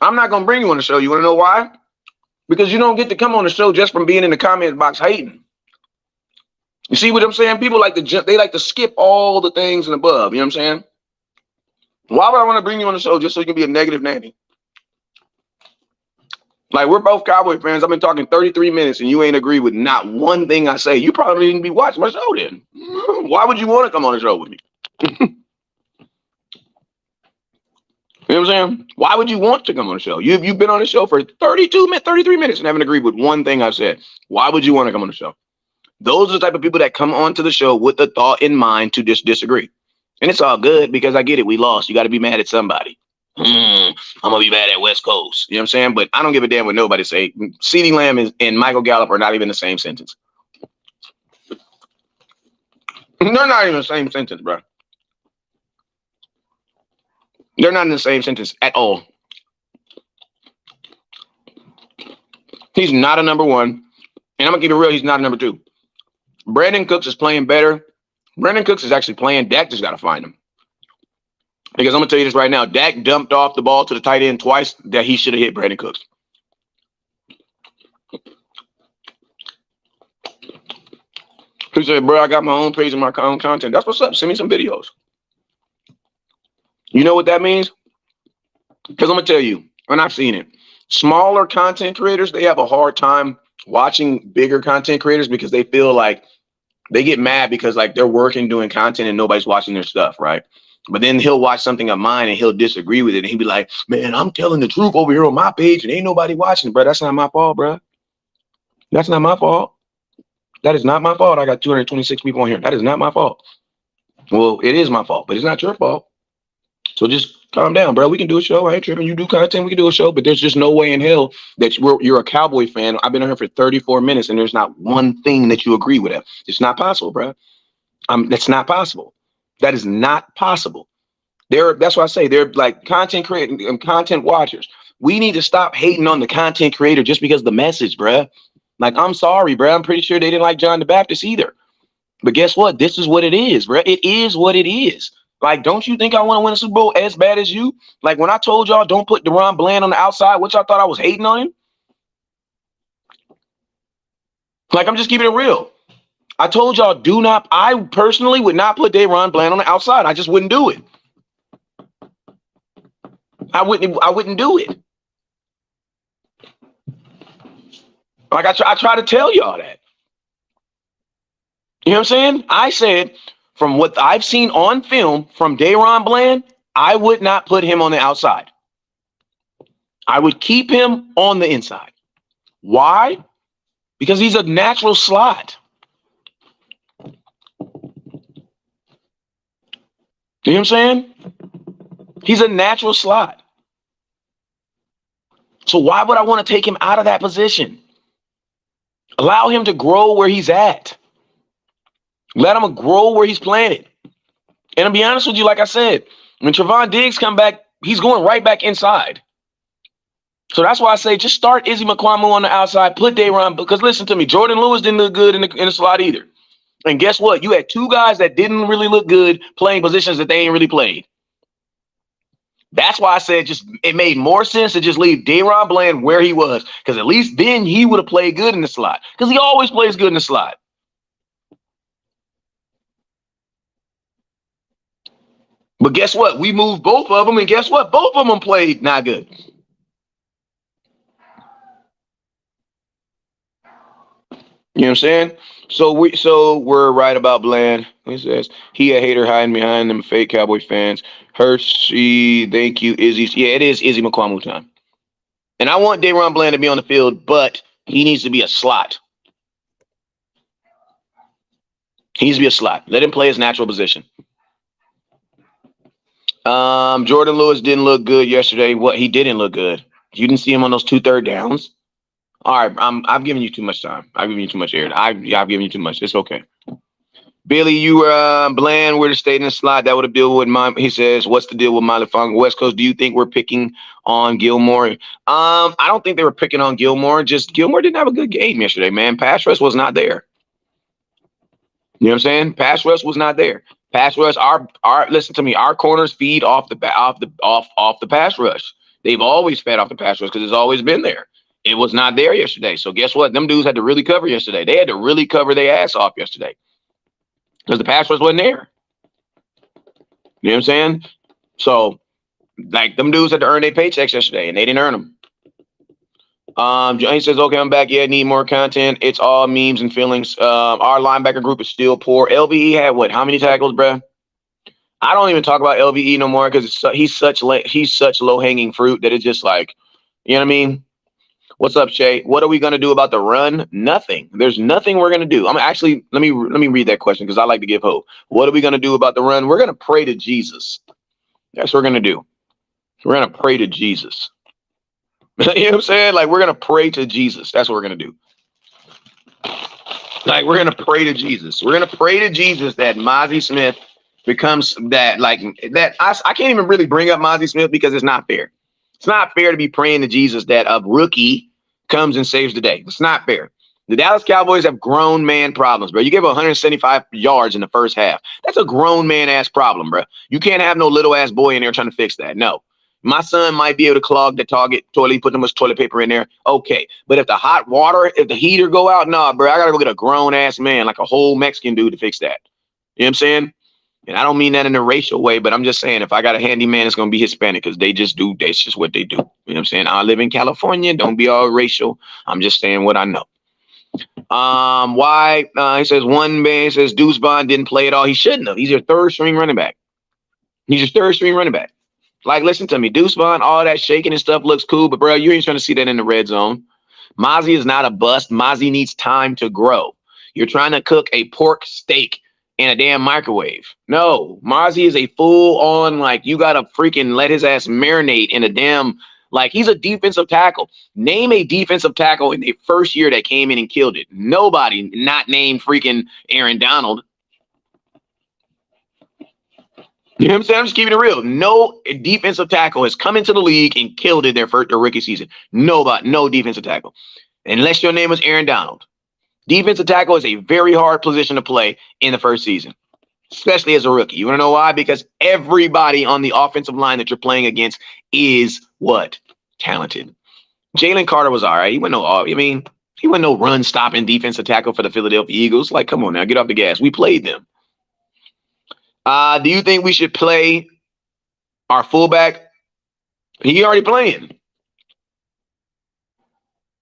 I'm not going to bring you on the show. You want to know why? Because you don't get to come on the show just from being in the comment box hating. You see what I'm saying? People like to skip all the things and above. You know what I'm saying? Why would I want to bring you on the show just so you can be a negative Nanny? Like, we're both Cowboy fans. I've been talking 33 minutes and you ain't agree with not one thing I say. You probably didn't be watching my show then. Why would you want to come on the show with me? You know what I'm saying? Why would you want to come on the show? You've been on the show for 33 minutes and haven't agreed with one thing I've said. Why would you want to come on the show? Those are the type of people that come onto the show with the thought in mind to just disagree. And it's all good because I get it. We lost. You got to be mad at somebody. I'm going to be mad at West Coast. You know what I'm saying? But I don't give a damn what nobody say. CeeDee Lamb and Michael Gallup are not even the same sentence. They're not even the same sentence, bro. They're not in the same sentence at all. He's not a number one. And I'm going to keep it real. He's not a number two. Brandon Cooks is playing better. Brandon Cooks is actually playing. Dak just got to find him. Because I'm going to tell you this right now. Dak dumped off the ball to the tight end twice that he should have hit Brandon Cooks. He said, bro, I got my own page and my own content. That's what's up. Send me some videos. You know what that means? Because I'm going to tell you, and I've seen it. Smaller content creators, they have a hard time watching bigger content creators because they feel like they get mad because like they're working doing content and nobody's watching their stuff, right? But then he'll watch something of mine and he'll disagree with it. And he'll be like, man, I'm telling the truth over here on my page and ain't nobody watching, bro. That's not my fault, bro. That's not my fault. That is not my fault. I got 226 people on here. That is not my fault. Well, it is my fault, but it's not your fault. So just calm down, bro. We can do a show. I ain't tripping. You do content, we can do a show. But there's just no way in hell that you're a Cowboy fan. I've been here for 34 minutes, and there's not one thing that you agree with. It. It's not possible, bro. That's not possible. That is not possible. That's why I say they're like content creators and content watchers. We need to stop hating on the content creator just because of the message, bruh. Like, I'm sorry, bruh. I'm pretty sure they didn't like John the Baptist either. But guess what? This is what it is, bruh. It is what it is. Like, don't you think I want to win a Super Bowl as bad as you? Like, when I told y'all don't put DeRon Bland on the outside, what y'all thought I was hating on him? Like, I'm just keeping it real. I told y'all I personally would not put DeRon Bland on the outside. I just wouldn't do it. I wouldn't do it. Like I try to tell y'all that. You know what I'm saying? I said from what I've seen on film from DeRon Bland, I would not put him on the outside. I would keep him on the inside. Why? Because he's a natural slot. You know what I'm saying? He's a natural slot. So why would I want to take him out of that position? Allow him to grow where he's at. Let him grow where he's planted. And to be honest with you, like I said, when Trevon Diggs come back, he's going right back inside. So that's why I say just start Izzy McQuamu on the outside, put DeRon, because listen to me, Jordan Lewis didn't look good in the slot either. And guess what? You had two guys that didn't really look good playing positions that they ain't really played. That's why I said it made more sense to just leave DeRon Bland where he was, because at least then he would have played good in the slot, because he always plays good in the slot. But guess what? We moved both of them, and guess what? Both of them played not good. You know what I'm saying? So we're right about Bland. He says he a hater hiding behind them fake Cowboy fans. Hershey, thank you, Izzy. Yeah, it is Izzy McQuamu time. And I want DeRon Bland to be on the field, but he needs to be a slot. He needs to be a slot. Let him play his natural position. Jordan Lewis didn't look good yesterday. What? He didn't look good. You didn't see him on those 2 third downs. All right, I've given you too much time. I've given you too much air. I've given you too much. It's okay. Billy, you were Bland. We're to stay in the slot. That would have deal with my. He says, "What's the deal with Miley Fong West Coast? Do you think we're picking on Gilmore?" I don't think they were picking on Gilmore. Just Gilmore didn't have a good game yesterday, man. Pass rush was not there. You know what I'm saying? Pass rush was not there. Pass rush. Our listen to me. Our corners feed off the pass rush. They've always fed off the pass rush because it's always been there. It was not there yesterday. So guess what? Them dudes had to really cover yesterday. They had to really cover their ass off yesterday because the pass rush wasn't there. You know what I'm saying? So, like, them dudes had to earn their paychecks yesterday, and they didn't earn them. He says, okay, I'm back. Yeah, need more content. It's all memes and feelings. Our linebacker group is still poor. LVE had what? How many tackles, bro? I don't even talk about LVE no more because he's such low-hanging fruit that it's just like, you know what I mean? What's up, Shay? What are we going to do about the run? Nothing. There's nothing we're going to do. I'm actually, let me read that question because I like to give hope. What are we going to do about the run? We're going to pray to Jesus. That's what we're going to do. We're going to pray to Jesus. You know what I'm saying? Like, we're going to pray to Jesus. That's what we're going to do. Like, we're going to pray to Jesus. We're going to pray to Jesus that Mozzie Smith becomes that, like, that. I can't even really bring up Mozzie Smith because it's not fair. It's not fair to be praying to Jesus that a rookie comes and saves the day. It's not fair. The Dallas Cowboys have grown man problems, bro. You gave 175 yards in the first half. That's a grown man ass problem, bro. You can't have no little ass boy in there trying to fix that. No. My son might be able to clog the toilet, put too much toilet paper in there. Okay. But if the hot water, if the heater go out, nah, bro, I got to go get a grown ass man, like a whole Mexican dude to fix that. You know what I'm saying? And I don't mean that in a racial way, but I'm just saying if I got a handyman, it's going to be Hispanic because they just do. That's just what they do. You know what I'm saying? I live in California. Don't be all racial. I'm just saying what I know. Why? He says one man says Deuce Vaughn didn't play at all. He shouldn't have. He's your third string running back. Like, listen to me. Deuce Vaughn, all that shaking and stuff looks cool, but, bro, you ain't trying to see that in the red zone. Mozzie is not a bust. Mozzie needs time to grow. You're trying to cook a pork steak in a damn microwave. No, Mozzie is a full on, like, you gotta freaking let his ass marinate in a damn, like, he's a defensive tackle. Name a defensive tackle in the first year that came in and killed it. Nobody, not named freaking Aaron Donald. You know what I'm saying? I'm just keeping it real. No defensive tackle has come into the league and killed it their rookie season. Nobody, no defensive tackle. Unless your name was Aaron Donald. Defensive tackle is a very hard position to play in the first season, especially as a rookie. You want to know why? Because everybody on the offensive line that you're playing against is what? Talented. Jalen Carter was all right. He wasn't he wasn't no run stopping defensive tackle for the Philadelphia Eagles. Like, come on now, get off the gas. We played them. Do you think we should play our fullback? He already playing.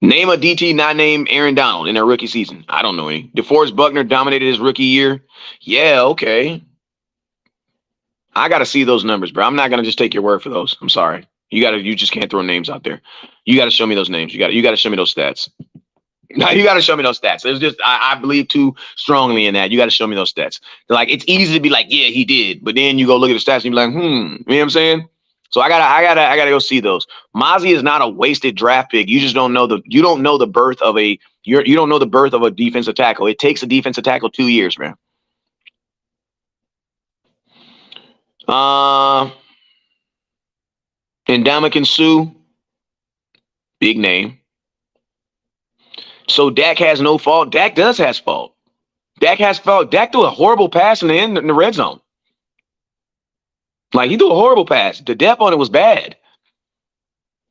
Name a DT not named Aaron Donald in their rookie season. I don't know any. DeForest Buckner dominated his rookie year. Yeah, okay. I got to see those numbers, bro. I'm not going to just take your word for those. I'm sorry. You just can't throw names out there. You got to show me those names. You got to show me those stats. No, you got to show me those stats. It's just, I believe too strongly in that. You got to show me those stats. Like, it's easy to be like, yeah, he did. But then you go look at the stats and you be like, you know what I'm saying? So I gotta go see those. Mozzie is not a wasted draft pick. You just don't know the birth of a defensive tackle. It takes a defensive tackle 2 years, man. Ndamukong Suh, big name. So Dak has no fault. Dak does has fault. Dak has fault. Dak threw a horrible pass in the red zone. Like, he threw a horrible pass. The depth on it was bad.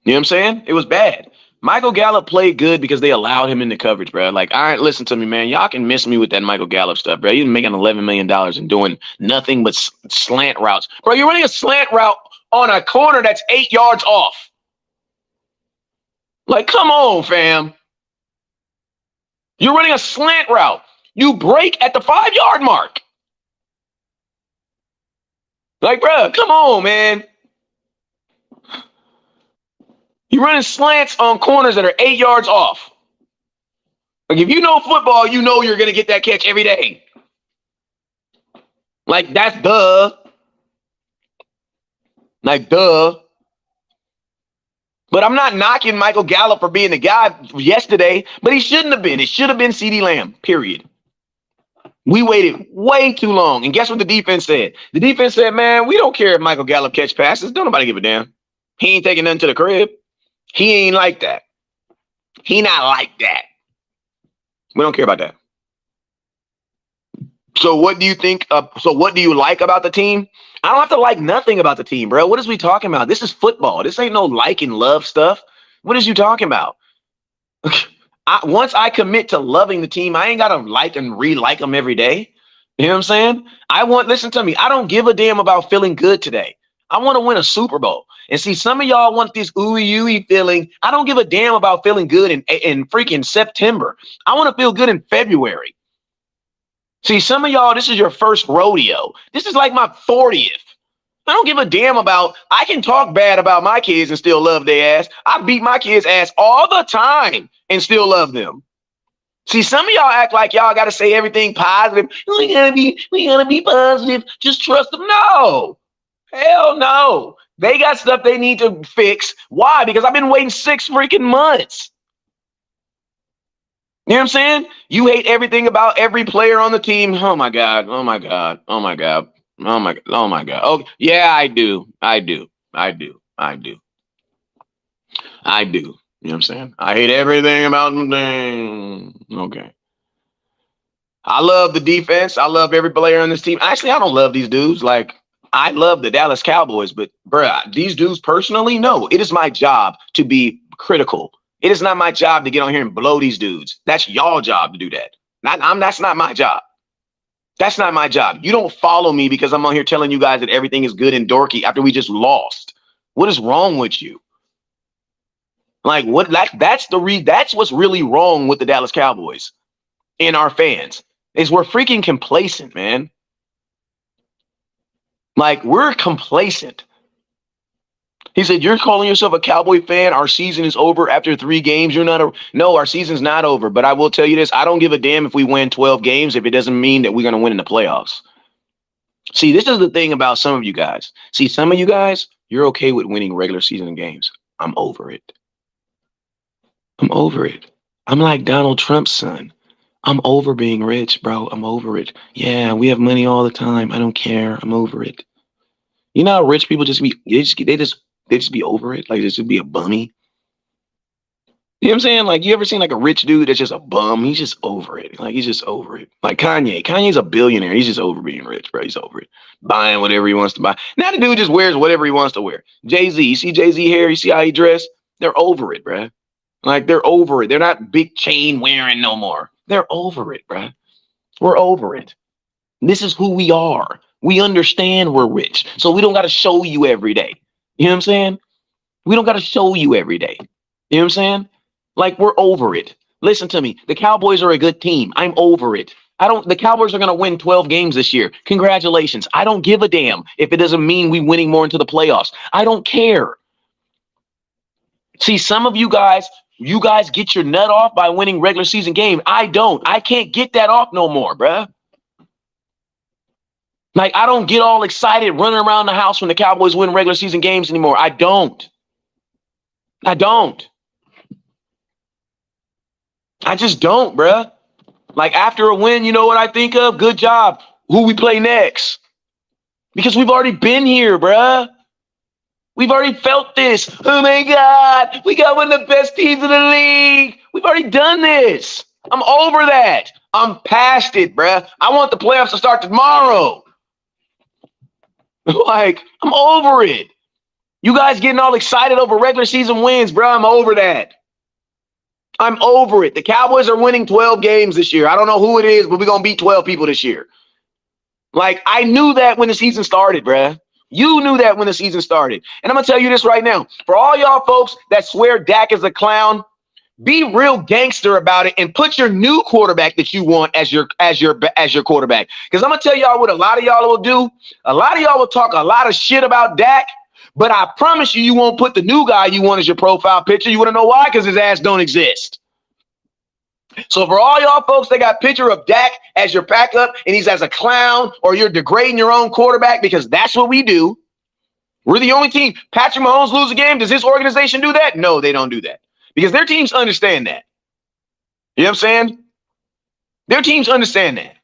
You know what I'm saying? It was bad. Michael Gallup played good because they allowed him into coverage, bro. Like, all right, listen to me, man. Y'all can miss me with that Michael Gallup stuff, bro. He's making $11 million and doing nothing but slant routes. Bro, you're running a slant route on a corner that's 8 yards off. Like, come on, fam. You're running a slant route. You break at the 5-yard mark. Like, bro, come on, man. You're running slants on corners that are 8 yards off. Like, if you know football, you know you're going to get that catch every day. Like, that's duh. Like, duh. But I'm not knocking Michael Gallup for being the guy yesterday, but he shouldn't have been. It should have been CeeDee Lamb, period. We waited way too long. And guess what the defense said? The defense said, man, we don't care if Michael Gallup catch passes. Don't nobody give a damn. He ain't taking nothing to the crib. He ain't like that. He not like that. We don't care about that. So what do you think? So what do you like about the team? I don't have to like nothing about the team, bro. What is we talking about? This is football. This ain't no like and love stuff. What is you talking about? Once I commit to loving the team, I ain't got to like and re-like them every day. You know what I'm saying? Listen to me. I don't give a damn about feeling good today. I want to win a Super Bowl. And see, some of y'all want this ooey feeling. I don't give a damn about feeling good in freaking September. I want to feel good in February. See, some of y'all, this is your first rodeo. This is like my 40th. I don't give a damn about, I can talk bad about my kids and still love their ass. I beat my kids' ass all the time and still love them. See, some of y'all act like y'all got to say everything positive. We gotta be positive. Just trust them. No, hell no. They got stuff they need to fix. Why? Because I've been waiting 6 freaking months. You know what I'm saying? You hate everything about every player on the team. Oh my God. Oh my God. Oh my God. Oh my God. Oh my God. Oh yeah, I do. I do. I do. I do. I do. You know what I'm saying? I hate everything about the thing. Okay. I love the defense. I love every player on this team. Actually, I don't love these dudes. Like, I love the Dallas Cowboys, but bruh, these dudes personally, no. It is my job to be critical. It is not my job to get on here and blow these dudes. That's y'all job to do that. That's not my job. That's not my job. You don't follow me because I'm on here telling you guys that everything is good and dorky after we just lost. What is wrong with you? Like, what? That's what's really wrong with the Dallas Cowboys and our fans is we're freaking complacent, man. Like, we're complacent. He said, "You're calling yourself a Cowboy fan. Our season is over after 3 games. You're not a no. Our season's not over. But I will tell you this: I don't give a damn if we win 12 games if it doesn't mean that we're going to win in the playoffs." See, this is the thing about some of you guys. See, some of you guys, you're okay with winning regular season games. I'm over it. I'm over it. I'm like Donald Trump's son. I'm over being rich, bro. I'm over it. Yeah, we have money all the time. I don't care. I'm over it. You know how rich people just be they just be over it. Like, just be a bummy. You know what I'm saying? Like, you ever seen like a rich dude that's just a bum? He's just over it. Like, he's just over it. Like Kanye. Kanye's a billionaire. He's just over being rich, bro. He's over it. Buying whatever he wants to buy. Now the dude just wears whatever he wants to wear. Jay-Z. You see Jay-Z hair? You see how he dressed? They're over it, bro. Like, they're over it. They're not big chain wearing no more. They're over it, bro. We're over it. This is who we are. We understand we're rich. So we don't got to show you every day. You know what I'm saying? We don't got to show you every day. You know what I'm saying? Like, we're over it. Listen to me. The Cowboys are a good team. I'm over it. The Cowboys are going to win 12 games this year. Congratulations. I don't give a damn if it doesn't mean we winning more into the playoffs. I don't care. See, some of you guys get your nut off by winning regular season game. I don't. I can't get that off no more, bruh. Like, I don't get all excited running around the house when the Cowboys win regular season games anymore. I don't. I just don't, bruh. Like, after a win, you know what I think of? Good job. Who we play next? Because we've already been here, bruh. We've already felt this. Oh my God, we got one of the best teams in the league. We've already done this. I'm over that. I'm past it, bruh. I want the playoffs to start tomorrow. Like, I'm over it. You guys getting all excited over regular season wins, bruh. I'm over that. I'm over it. The Cowboys are winning 12 games this year. I don't know who it is, but we're going to beat 12 people this year. Like, I knew that when the season started, bruh. You knew that when the season started. And I'm going to tell you this right now. For all y'all folks that swear Dak is a clown, be real gangster about it and put your new quarterback that you want as your quarterback. Because I'm going to tell y'all what a lot of y'all will do. A lot of y'all will talk a lot of shit about Dak, but I promise you won't put the new guy you want as your profile picture. You want to know why? Because his ass don't exist. So for all y'all folks that got picture of Dak as your backup and he's as a clown, or you're degrading your own quarterback, because that's what we do. We're the only team. Patrick Mahomes lose a game. Does his organization do that? No, they don't do that, because their teams understand that. You know what I'm saying? Their teams understand that.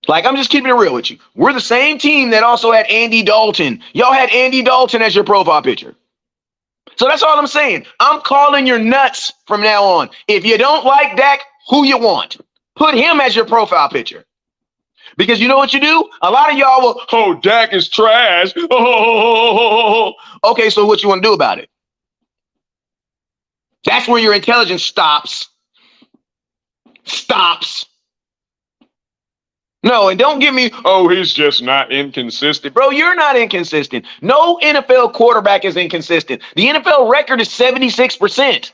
Like, I'm just keeping it real with you. We're the same team that also had Andy Dalton. Y'all had Andy Dalton as your profile picture. So that's all I'm saying. I'm calling your nuts from now on. If you don't like Dak, who you want? Put him as your profile picture. Because you know what you do? A lot of y'all will, oh, Dak is trash. Oh. Okay, so what you want to do about it? That's where your intelligence stops. No, and don't give me, oh, he's just not inconsistent. Bro, you're not inconsistent. No NFL quarterback is inconsistent. The NFL record is 76%.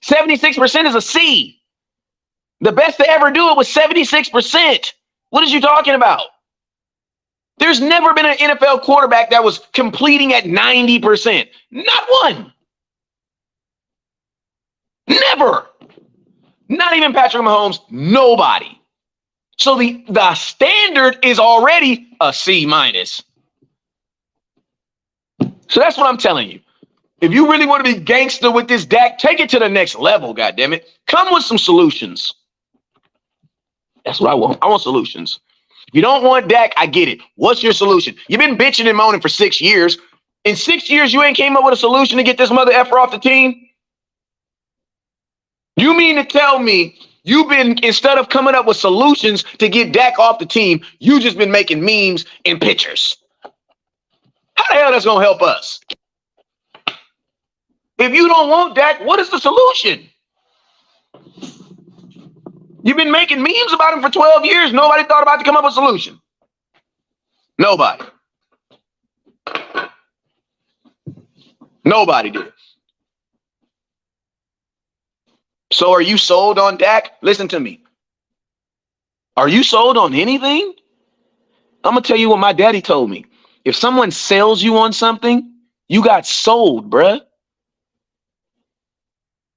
76% is a C. The best to ever do it was 76%. What is you talking about? There's never been an NFL quarterback that was completing at 90%. Not one. Never. Not even Patrick Mahomes. Nobody. So the standard is already a C minus. So that's what I'm telling you. If you really want to be gangster with this Dak, take it to the next level, goddammit. Come with some solutions. That's what I want. I want solutions. If you don't want Dak, I get it. What's your solution? You've been bitching and moaning for 6 years. In 6 years, you ain't came up with a solution to get this mother effer off the team? You mean to tell me you've been, instead of coming up with solutions to get Dak off the team, you just been making memes and pictures? How the hell that's going to help us? If you don't want Dak, what is the solution? You've been making memes about him for 12 years. Nobody thought about to come up with a solution. Nobody. Nobody did. So are you sold on Dak? Listen to me. Are you sold on anything? I'm going to tell you what my daddy told me. If someone sells you on something, you got sold, bruh.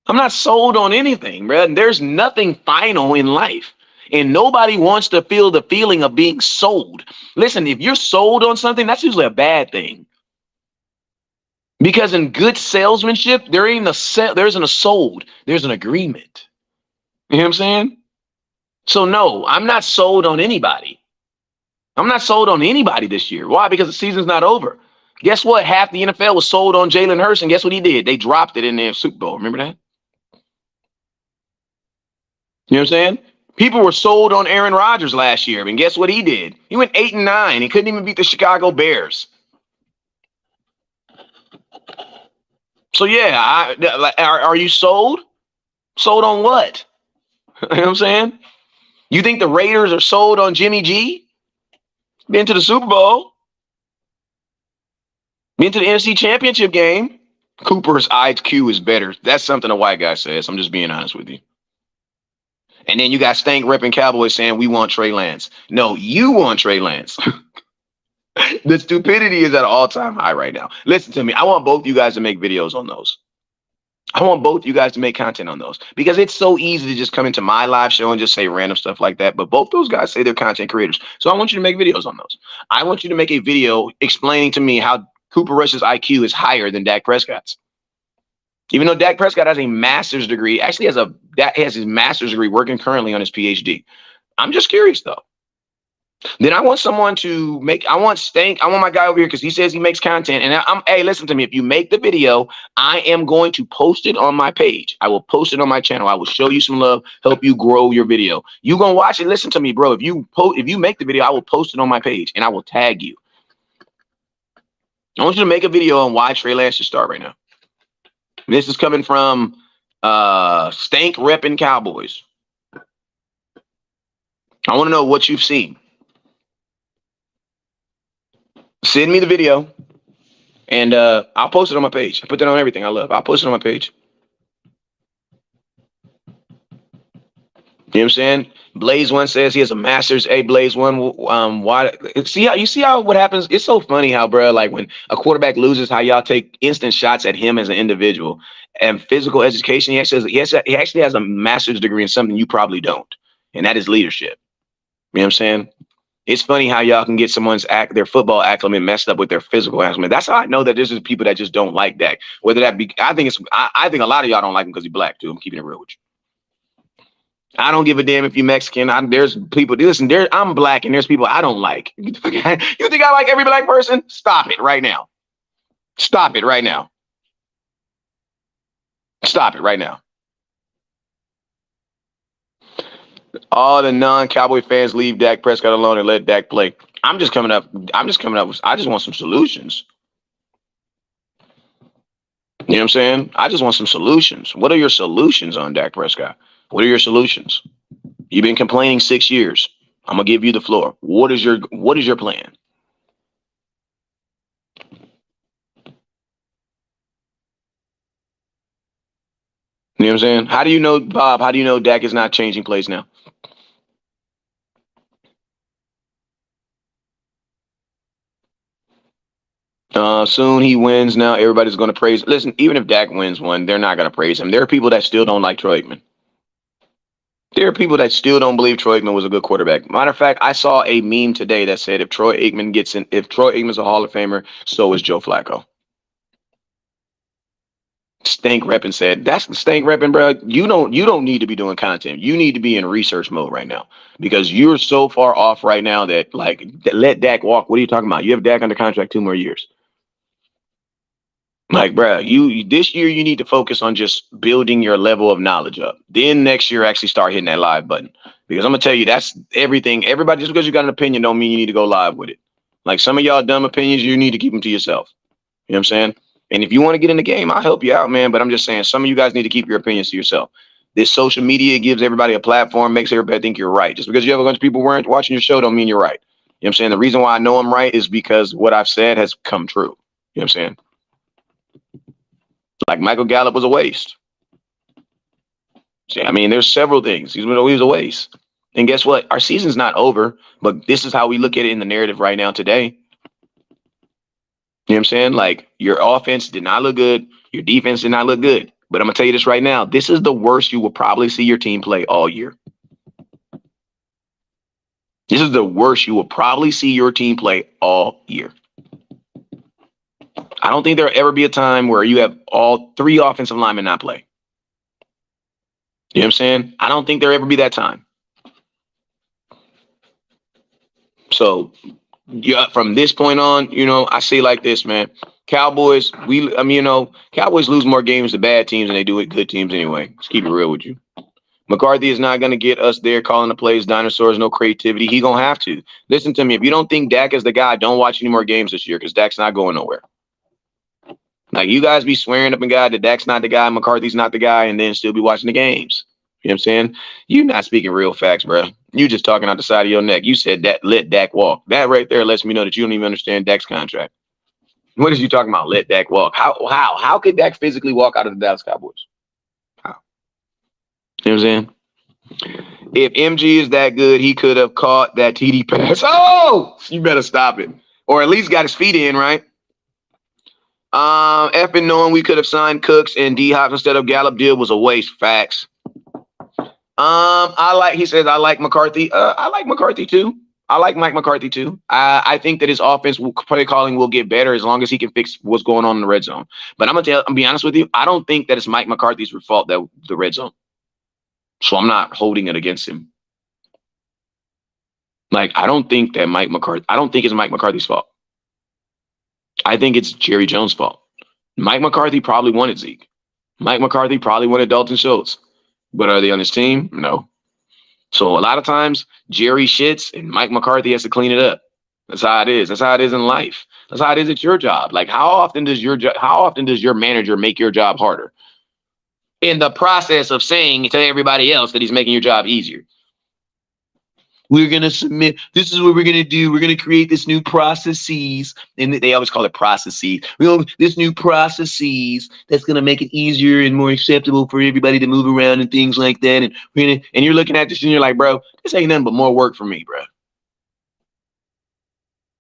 I'm not sold on anything, bruh. There's nothing final in life. And nobody wants to feel the feeling of being sold. Listen, if you're sold on something, that's usually a bad thing. Because in good salesmanship, there isn't a sold, there's an agreement. You know what I'm saying? So no, I'm not sold on anybody. I'm not sold on anybody this year. Why? Because the season's not over. Guess what? Half the NFL was sold on Jalen Hurts, and guess what he did? They dropped it in their Super Bowl. Remember that? You know what I'm saying? People were sold on Aaron Rodgers last year, and guess what he did? He went 8-9. He couldn't even beat the Chicago Bears. So yeah, are you sold? Sold on what? You know what I'm saying? You think the Raiders are sold on Jimmy G? Been to the Super Bowl, been to the NFC Championship game. Cooper's IQ is better. That's something a white guy says. I'm just being honest with you. And then you got Stank repping Cowboys saying we want Trey Lance. No, you want Trey Lance. The stupidity is at an all-time high right now. Listen to me. I want both you guys to make videos on those. I want both you guys to make content on those because it's so easy to just come into my live show and just say random stuff like that. But both those guys say they're content creators. So I want you to make videos on those. I want you to make a video explaining to me how Cooper Rush's IQ is higher than Dak Prescott's. Even though Dak Prescott has a master's degree, actually has his master's degree working currently on his PhD. I'm just curious though. Then I want someone to I want my guy over here because he says he makes content. And hey, listen to me. If you make the video, I am going to post it on my page. I will post it on my channel. I will show you some love, help you grow your video. You gonna watch it. Listen to me, bro. If you make the video, I will post it on my page and I will tag you. I want you to make a video on why Trey Lance should start right now. This is coming from Stank repping Cowboys. I want to know what you've seen. Send me the video, and I'll post it on my page. I put that on everything I love. I'll post it on my page. You know what I'm saying? Blaze One says he has a master's. Hey, Blaze One, why? See how what happens? It's so funny how, bro, like when a quarterback loses, how y'all take instant shots at him as an individual. And physical education, he actually has a master's degree in something you probably don't, and that is leadership. You know what I'm saying? It's funny how y'all can get their football acclimate messed up with their physical acclimate. That's how I know that there's people that just don't like Dak. Whether that be, I think a lot of y'all don't like him because he's black too. I'm keeping it real with you. I don't give a damn if you're Mexican. There's people. Listen, I'm black and there's people I don't like. You think I like every black person? Stop it right now. Stop it right now. Stop it right now. All the non-Cowboy fans leave Dak Prescott alone and let Dak play. I just want some solutions. You know what I'm saying? I just want some solutions. What are your solutions on Dak Prescott? What are your solutions? You've been complaining 6 years. I'm gonna give you the floor. What is your plan? You know what I'm saying? How do you know, Bob? How do you know Dak is not changing plays now? Soon he wins. Now everybody's going to praise. Listen, even if Dak wins one, they're not going to praise him. There are people that still don't like Troy Aikman. There are people that still don't believe Troy Aikman was a good quarterback. Matter of fact, I saw a meme today that said if Troy Aikman's a Hall of Famer, so is Joe Flacco. Stank repping said, "That's the stank repping, bro. You don't need to be doing content. You need to be in research mode right now because you're so far off right now that let Dak walk. What are you talking about? You have Dak under contract 2 more years. Like, bro, this year you need to focus on just building your level of knowledge up. Then next year actually start hitting that live button because I'm gonna tell you that's everything. Everybody, just because you got an opinion don't mean you need to go live with it. Like some of y'all dumb opinions, you need to keep them to yourself. You know what I'm saying? And if you want to get in the game, I'll help you out, man. But I'm just saying, some of you guys need to keep your opinions to yourself. This social media gives everybody a platform, makes everybody think you're right. Just because you have a bunch of people watching your show don't mean you're right. You know what I'm saying? The reason why I know I'm right is because what I've said has come true. You know what I'm saying? Like Michael Gallup was a waste. See, I mean, there's several things. He was a waste. And guess what? Our season's not over, but this is how we look at it in the narrative right now today. You know what I'm saying? Like your offense did not look good. Your defense did not look good. But I'm going to tell you this right now. This is the worst you will probably see your team play all year. This is the worst you will probably see your team play all year. I don't think there'll ever be a time where you have all three offensive linemen not play. You know what I'm saying? I don't think there'll ever be that time. So yeah, from this point on, I say like this, man. Cowboys, Cowboys lose more games to bad teams than they do with good teams anyway. Let's keep it real with you. McCarthy is not going to get us there calling the plays, dinosaurs, no creativity. He going to have to. Listen to me. If you don't think Dak is the guy, don't watch any more games this year because Dak's not going nowhere. Like, you guys be swearing up and God that Dak's not the guy, McCarthy's not the guy, and then still be watching the games. You know what I'm saying? You not speaking real facts, bro. You just talking out the side of your neck. You said that let Dak walk. That right there lets me know that you don't even understand Dak's contract. What is you talking about? Let Dak walk. How could Dak physically walk out of the Dallas Cowboys? How? You know what I'm saying? If MG is that good, he could have caught that TD pass. Oh, you better stop it. Or at least got his feet in, right? Effing knowing we could have signed Cooks and D-Hop instead of Gallup deal was a waste. Facts. He says, I like McCarthy. I like McCarthy too. I like Mike McCarthy too. I think that his offense play calling will get better as long as he can fix what's going on in the red zone. But I'm be honest with you. I don't think that it's Mike McCarthy's fault that the red zone. So I'm not holding it against him. Like, I don't think it's Mike McCarthy's fault. I think it's Jerry Jones' fault. Mike McCarthy probably wanted Zeke. Mike McCarthy probably wanted Dalton Schultz. But are they on his team? No. So a lot of times Jerry shits and Mike McCarthy has to clean it up. That's how it is. That's how it is in life. That's how it is at your job. Like, how often does your manager make your job harder? In the process of saying to everybody else that he's making your job easier. We're going to submit. This is what we're going to do. We're going to create this new processes. And they always call it processes. This new processes that's going to make it easier and more acceptable for everybody to move around and things like that. And you're looking at this and you're like, bro, this ain't nothing but more work for me, bro.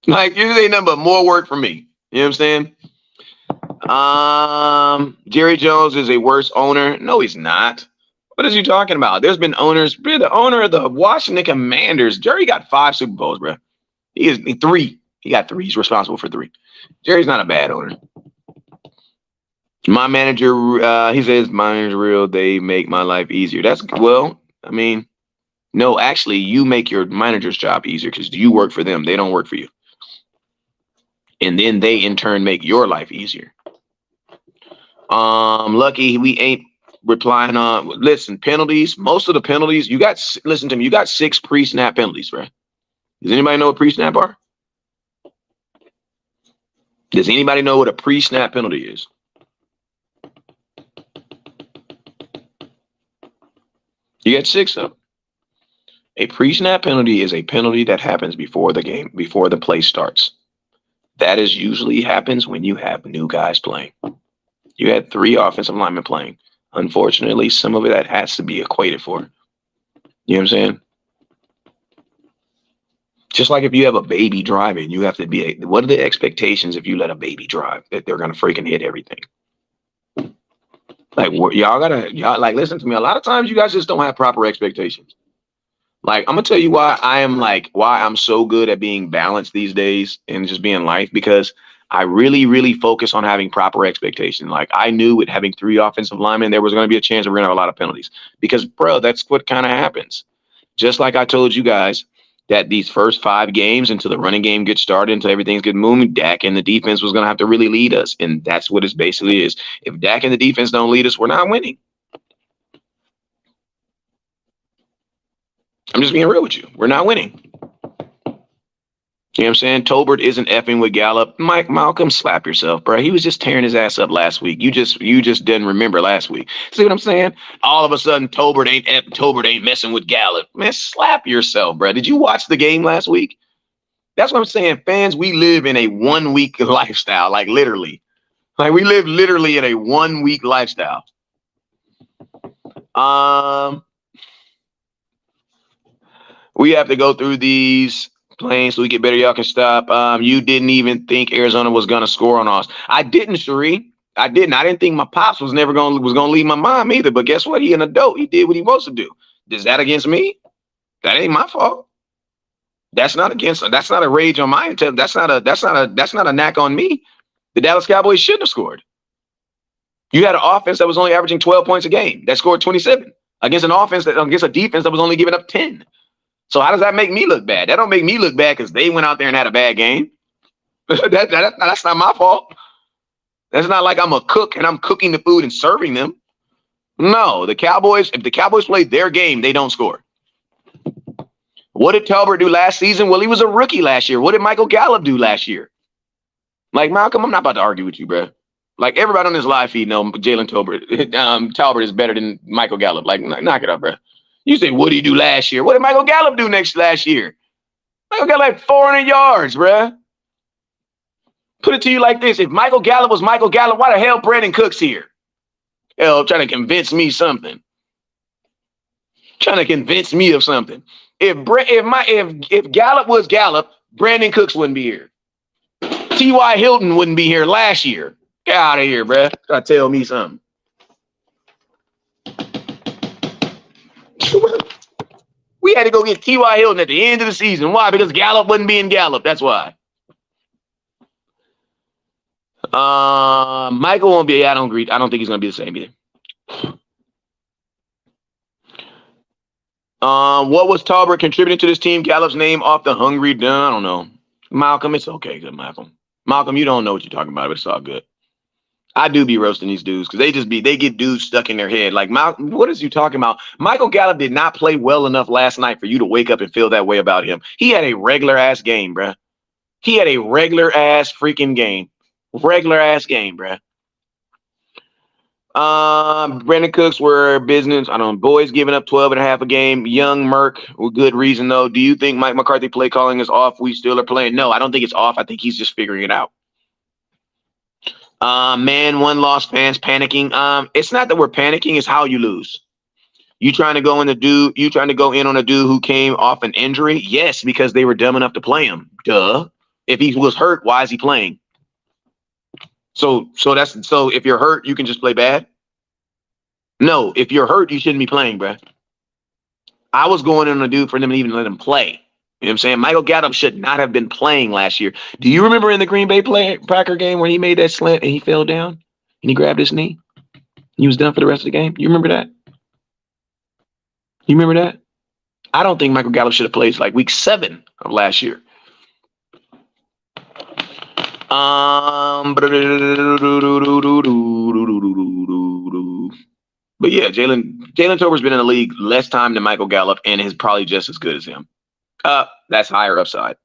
Like, this ain't nothing but more work for me. You know what I'm saying? Jerry Jones is a worse owner. No, he's not. What is he talking about? There's been owners. Bro, the owner of the Washington Commanders, Jerry got 5 Super Bowls, bro. He is 3. He got 3. He's responsible for 3. Jerry's not a bad owner. My manager, he says, my manager's real. They make my life easier. No, actually, you make your manager's job easier because you work for them. They don't work for you. And then they, in turn, make your life easier. Lucky we ain't replying on. Listen, penalties. Most of the penalties you got. Listen to me. You got 6 pre-snap penalties, right? Does anybody know what pre-snap are? Does anybody know what a pre-snap penalty is? You got 6 of them. A pre-snap penalty is a penalty that happens before the game, before the play starts. That is usually happens when you have new guys playing. You had 3 offensive linemen playing. Unfortunately, some of that has to be equated for. You know what I'm saying? Just like if you have a baby driving, you have to be. What are the expectations if you let a baby drive? That they're gonna freaking hit everything. Like, y'all like, listen to me. A lot of times you guys just don't have proper expectations. Like, I'm gonna tell you why I'm so good at being balanced these days and just being life, because I really, really focus on having proper expectation. Like, I knew with having 3 offensive linemen, there was going to be a chance that we're going to have a lot of penalties because, bro, that's what kind of happens. Just like I told you guys that these first 5 games until the running game gets started, until everything's getting moving, Dak and the defense was going to have to really lead us. And that's what it basically is. If Dak and the defense don't lead us, we're not winning. I'm just being real with you. We're not winning. You know what I'm saying? Tolbert isn't effing with Gallup. Mike Malcolm, slap yourself, bro. He was just tearing his ass up last week. You just didn't remember last week. See what I'm saying? All of a sudden, Tolbert ain't messing with Gallup. Man, slap yourself, bro. Did you watch the game last week? That's what I'm saying. Fans, we live in a 1-week lifestyle, like literally. Like, we live literally in a 1-week lifestyle. We have to go through these playing so we get better. Y'all can stop. You didn't even think Arizona was gonna score on us. I didn't, Sheree. I didn't. I didn't think my pops was never gonna leave my mom either. But guess what? He an adult. He did what he wants to do. Is that against me? That ain't my fault. That's not against. That's not a rage on my intent. That's not a knack on me. The Dallas Cowboys shouldn't have scored. You had an offense that was only averaging 12 points a game that scored 27 against against a defense that was only giving up 10. So how does that make me look bad? That don't make me look bad because they went out there and had a bad game. That's not my fault. That's not like I'm a cook and I'm cooking the food and serving them. No, the Cowboys, if the Cowboys played their game, they don't score. What did Talbot do last season? Well, he was a rookie last year. What did Michael Gallup do last year? Like, Malcolm, I'm not about to argue with you, bro. Like, everybody on this live feed know Jalen Talbot is better than Michael Gallup. Like, knock it up, bro. You say, what did he do last year? What did Michael Gallup do last year? Michael got like 400 yards, bro. Put it to you like this. If Michael Gallup was Michael Gallup, why the hell Brandon Cooks here? Hell, trying to convince me something. Trying to convince me of something. If Gallup was Gallup, Brandon Cooks wouldn't be here. T.Y. Hilton wouldn't be here last year. Get out of here, bro. Try to tell me something. We had to go get T.Y. Hilton at the end of the season. Why? Because Gallup wasn't being Gallup. That's why. Michael won't be. I don't agree. I don't think he's going to be the same either. What was Talbot contributing to this team? Gallup's name off the hungry dun. I don't know. Malcolm, it's okay. Good, Malcolm. Malcolm, you don't know what you're talking about, but it's all good. I do be roasting these dudes because they get dudes stuck in their head. Like, Malcolm, what is you talking about? Michael Gallup did not play well enough last night for you to wake up and feel that way about him. He had a regular ass game, bruh. He had a regular ass freaking game. Regular ass game, bruh. Brandon Cooks were business. I don't know. Boys giving up 12.5 a game. Young Merck with good reason, though. Do you think Mike McCarthy play calling is off? We still are playing. No, I don't think it's off. I think he's just figuring it out. Man, one loss, fans panicking. It's not that we're panicking, it's how you lose. You trying to go in on a dude who came off an injury? Yes, because they were dumb enough to play him. Duh. If he was hurt, why is he playing? So if you're hurt, you can just play bad? No, if you're hurt, you shouldn't be playing, bruh. I was going in on a dude for them to even let him play. You know what I'm saying? Michael Gallup should not have been playing last year. Do you remember in the Green Bay Packer game when he made that slant and he fell down and he grabbed his knee? He was done for the rest of the game. You remember that? You remember that? I don't think Michael Gallup should have played like week 7 of last year. But yeah, Jalen Tober's been in the league less time than Michael Gallup and is probably just as good as him. That's higher upside.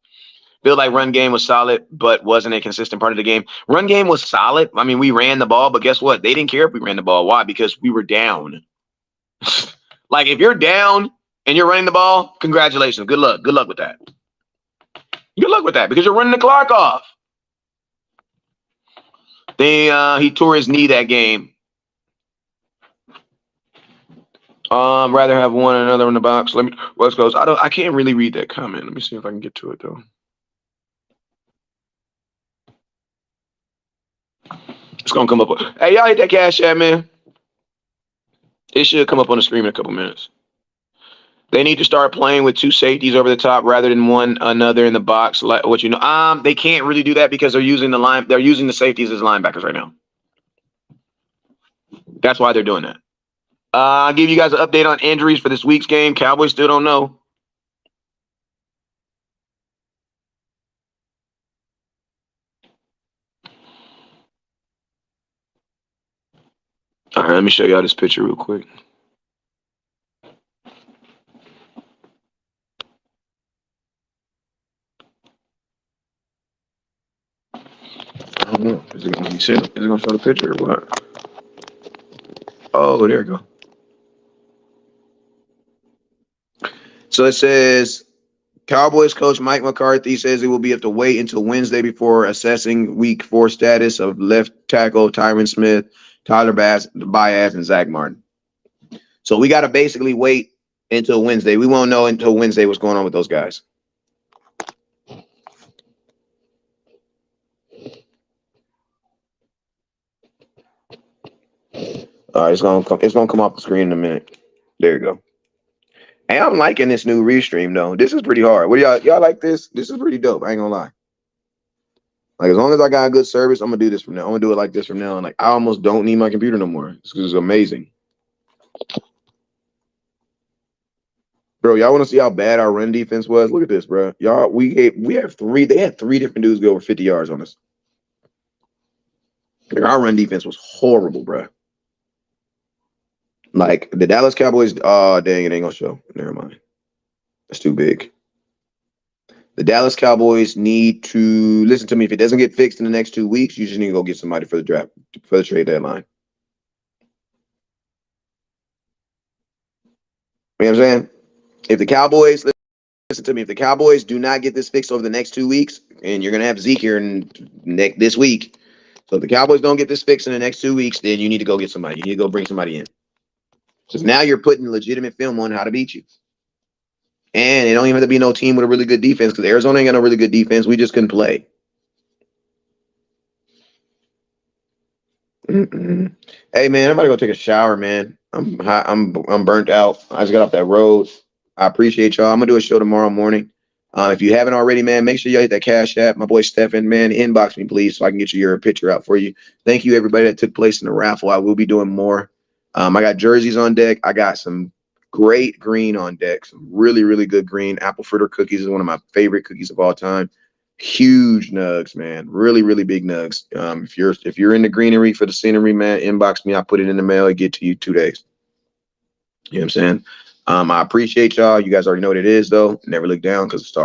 Feel like run game was solid, but wasn't a consistent part of the game. Run game was solid. I mean, we ran the ball, but guess what? They didn't care if we ran the ball. Why? Because we were down. Like, if you're down and you're running the ball, congratulations. Good luck. Good luck with that. Good luck with that because you're running the clock off. He tore his knee that game. Rather have one another in the box. West Coast. I can't really read that comment. Let me see if I can get to it though. It's gonna come up. Hey, y'all hit that Cash App, man. It should come up on the screen in a couple minutes. They need to start playing with 2 safeties over the top rather than one another in the box. Like what you know. They can't really do that because they're using the safeties as linebackers right now. That's why they're doing that. I'll give you guys an update on injuries for this week's game. Cowboys still don't know. All right, let me show y'all this picture real quick. I don't know. Is it going to be set? Is it going to show the picture or what? Oh, there we go. So it says, Cowboys coach Mike McCarthy says it will be have to wait until Wednesday before assessing week 4 status of left tackle Tyron Smith, Tyler Bass, and Zach Martin. So we got to basically wait until Wednesday. We won't know until Wednesday what's going on with those guys. All right, it's gonna come. It's gonna come off the screen in a minute. There you go. Hey, I'm liking this new restream though. This is pretty hard. What do y'all like this? This is pretty dope. I ain't gonna lie. Like as long as I got good service, I'm gonna do this from now. I'm gonna do it like this from now. And like I almost don't need my computer no more. This is amazing, bro. Y'all want to see how bad our run defense was? Look at this, bro. Y'all, we have three. They had three different dudes go over 50 yards on us. Like, our run defense was horrible, bro. Like the Dallas Cowboys. Oh dang, it ain't gonna show. Never mind. That's too big. The Dallas Cowboys need to listen to me. If it doesn't get fixed in the next 2 weeks, you just need to go get somebody for the draft, for the trade deadline. You know what I'm saying? If the Cowboys, listen to me, if the Cowboys do not get this fixed over the next 2 weeks, and you're going to have Zeke here this week. So if the Cowboys don't get this fixed in the next 2 weeks, then you need to go get somebody. You need to go bring somebody in. Because now you're putting legitimate film on how to beat you. And it don't even have to be no team with a really good defense because Arizona ain't got no really good defense. We just couldn't play. Mm-mm. Hey man, I'm about to go take a shower, man. I'm hot, I'm burnt out. I just got off that road. I appreciate y'all. I'm gonna do a show tomorrow morning. If you haven't already, man, make sure you hit that Cash App. My boy Stefan, man, inbox me please so I can get you your picture out for you. Thank you everybody that took place in the raffle. I will be doing more. I got jerseys on deck. I got some great green on deck. Some really, really good green. Apple fritter cookies is one of my favorite cookies of all time. Huge nugs, man. Really, really big nugs. If you're in the greenery for the scenery, man, inbox me. I put it in the mail. It get to you 2 days. You know what I'm saying? I appreciate y'all. You guys already know what it is, though. Never look down because the stars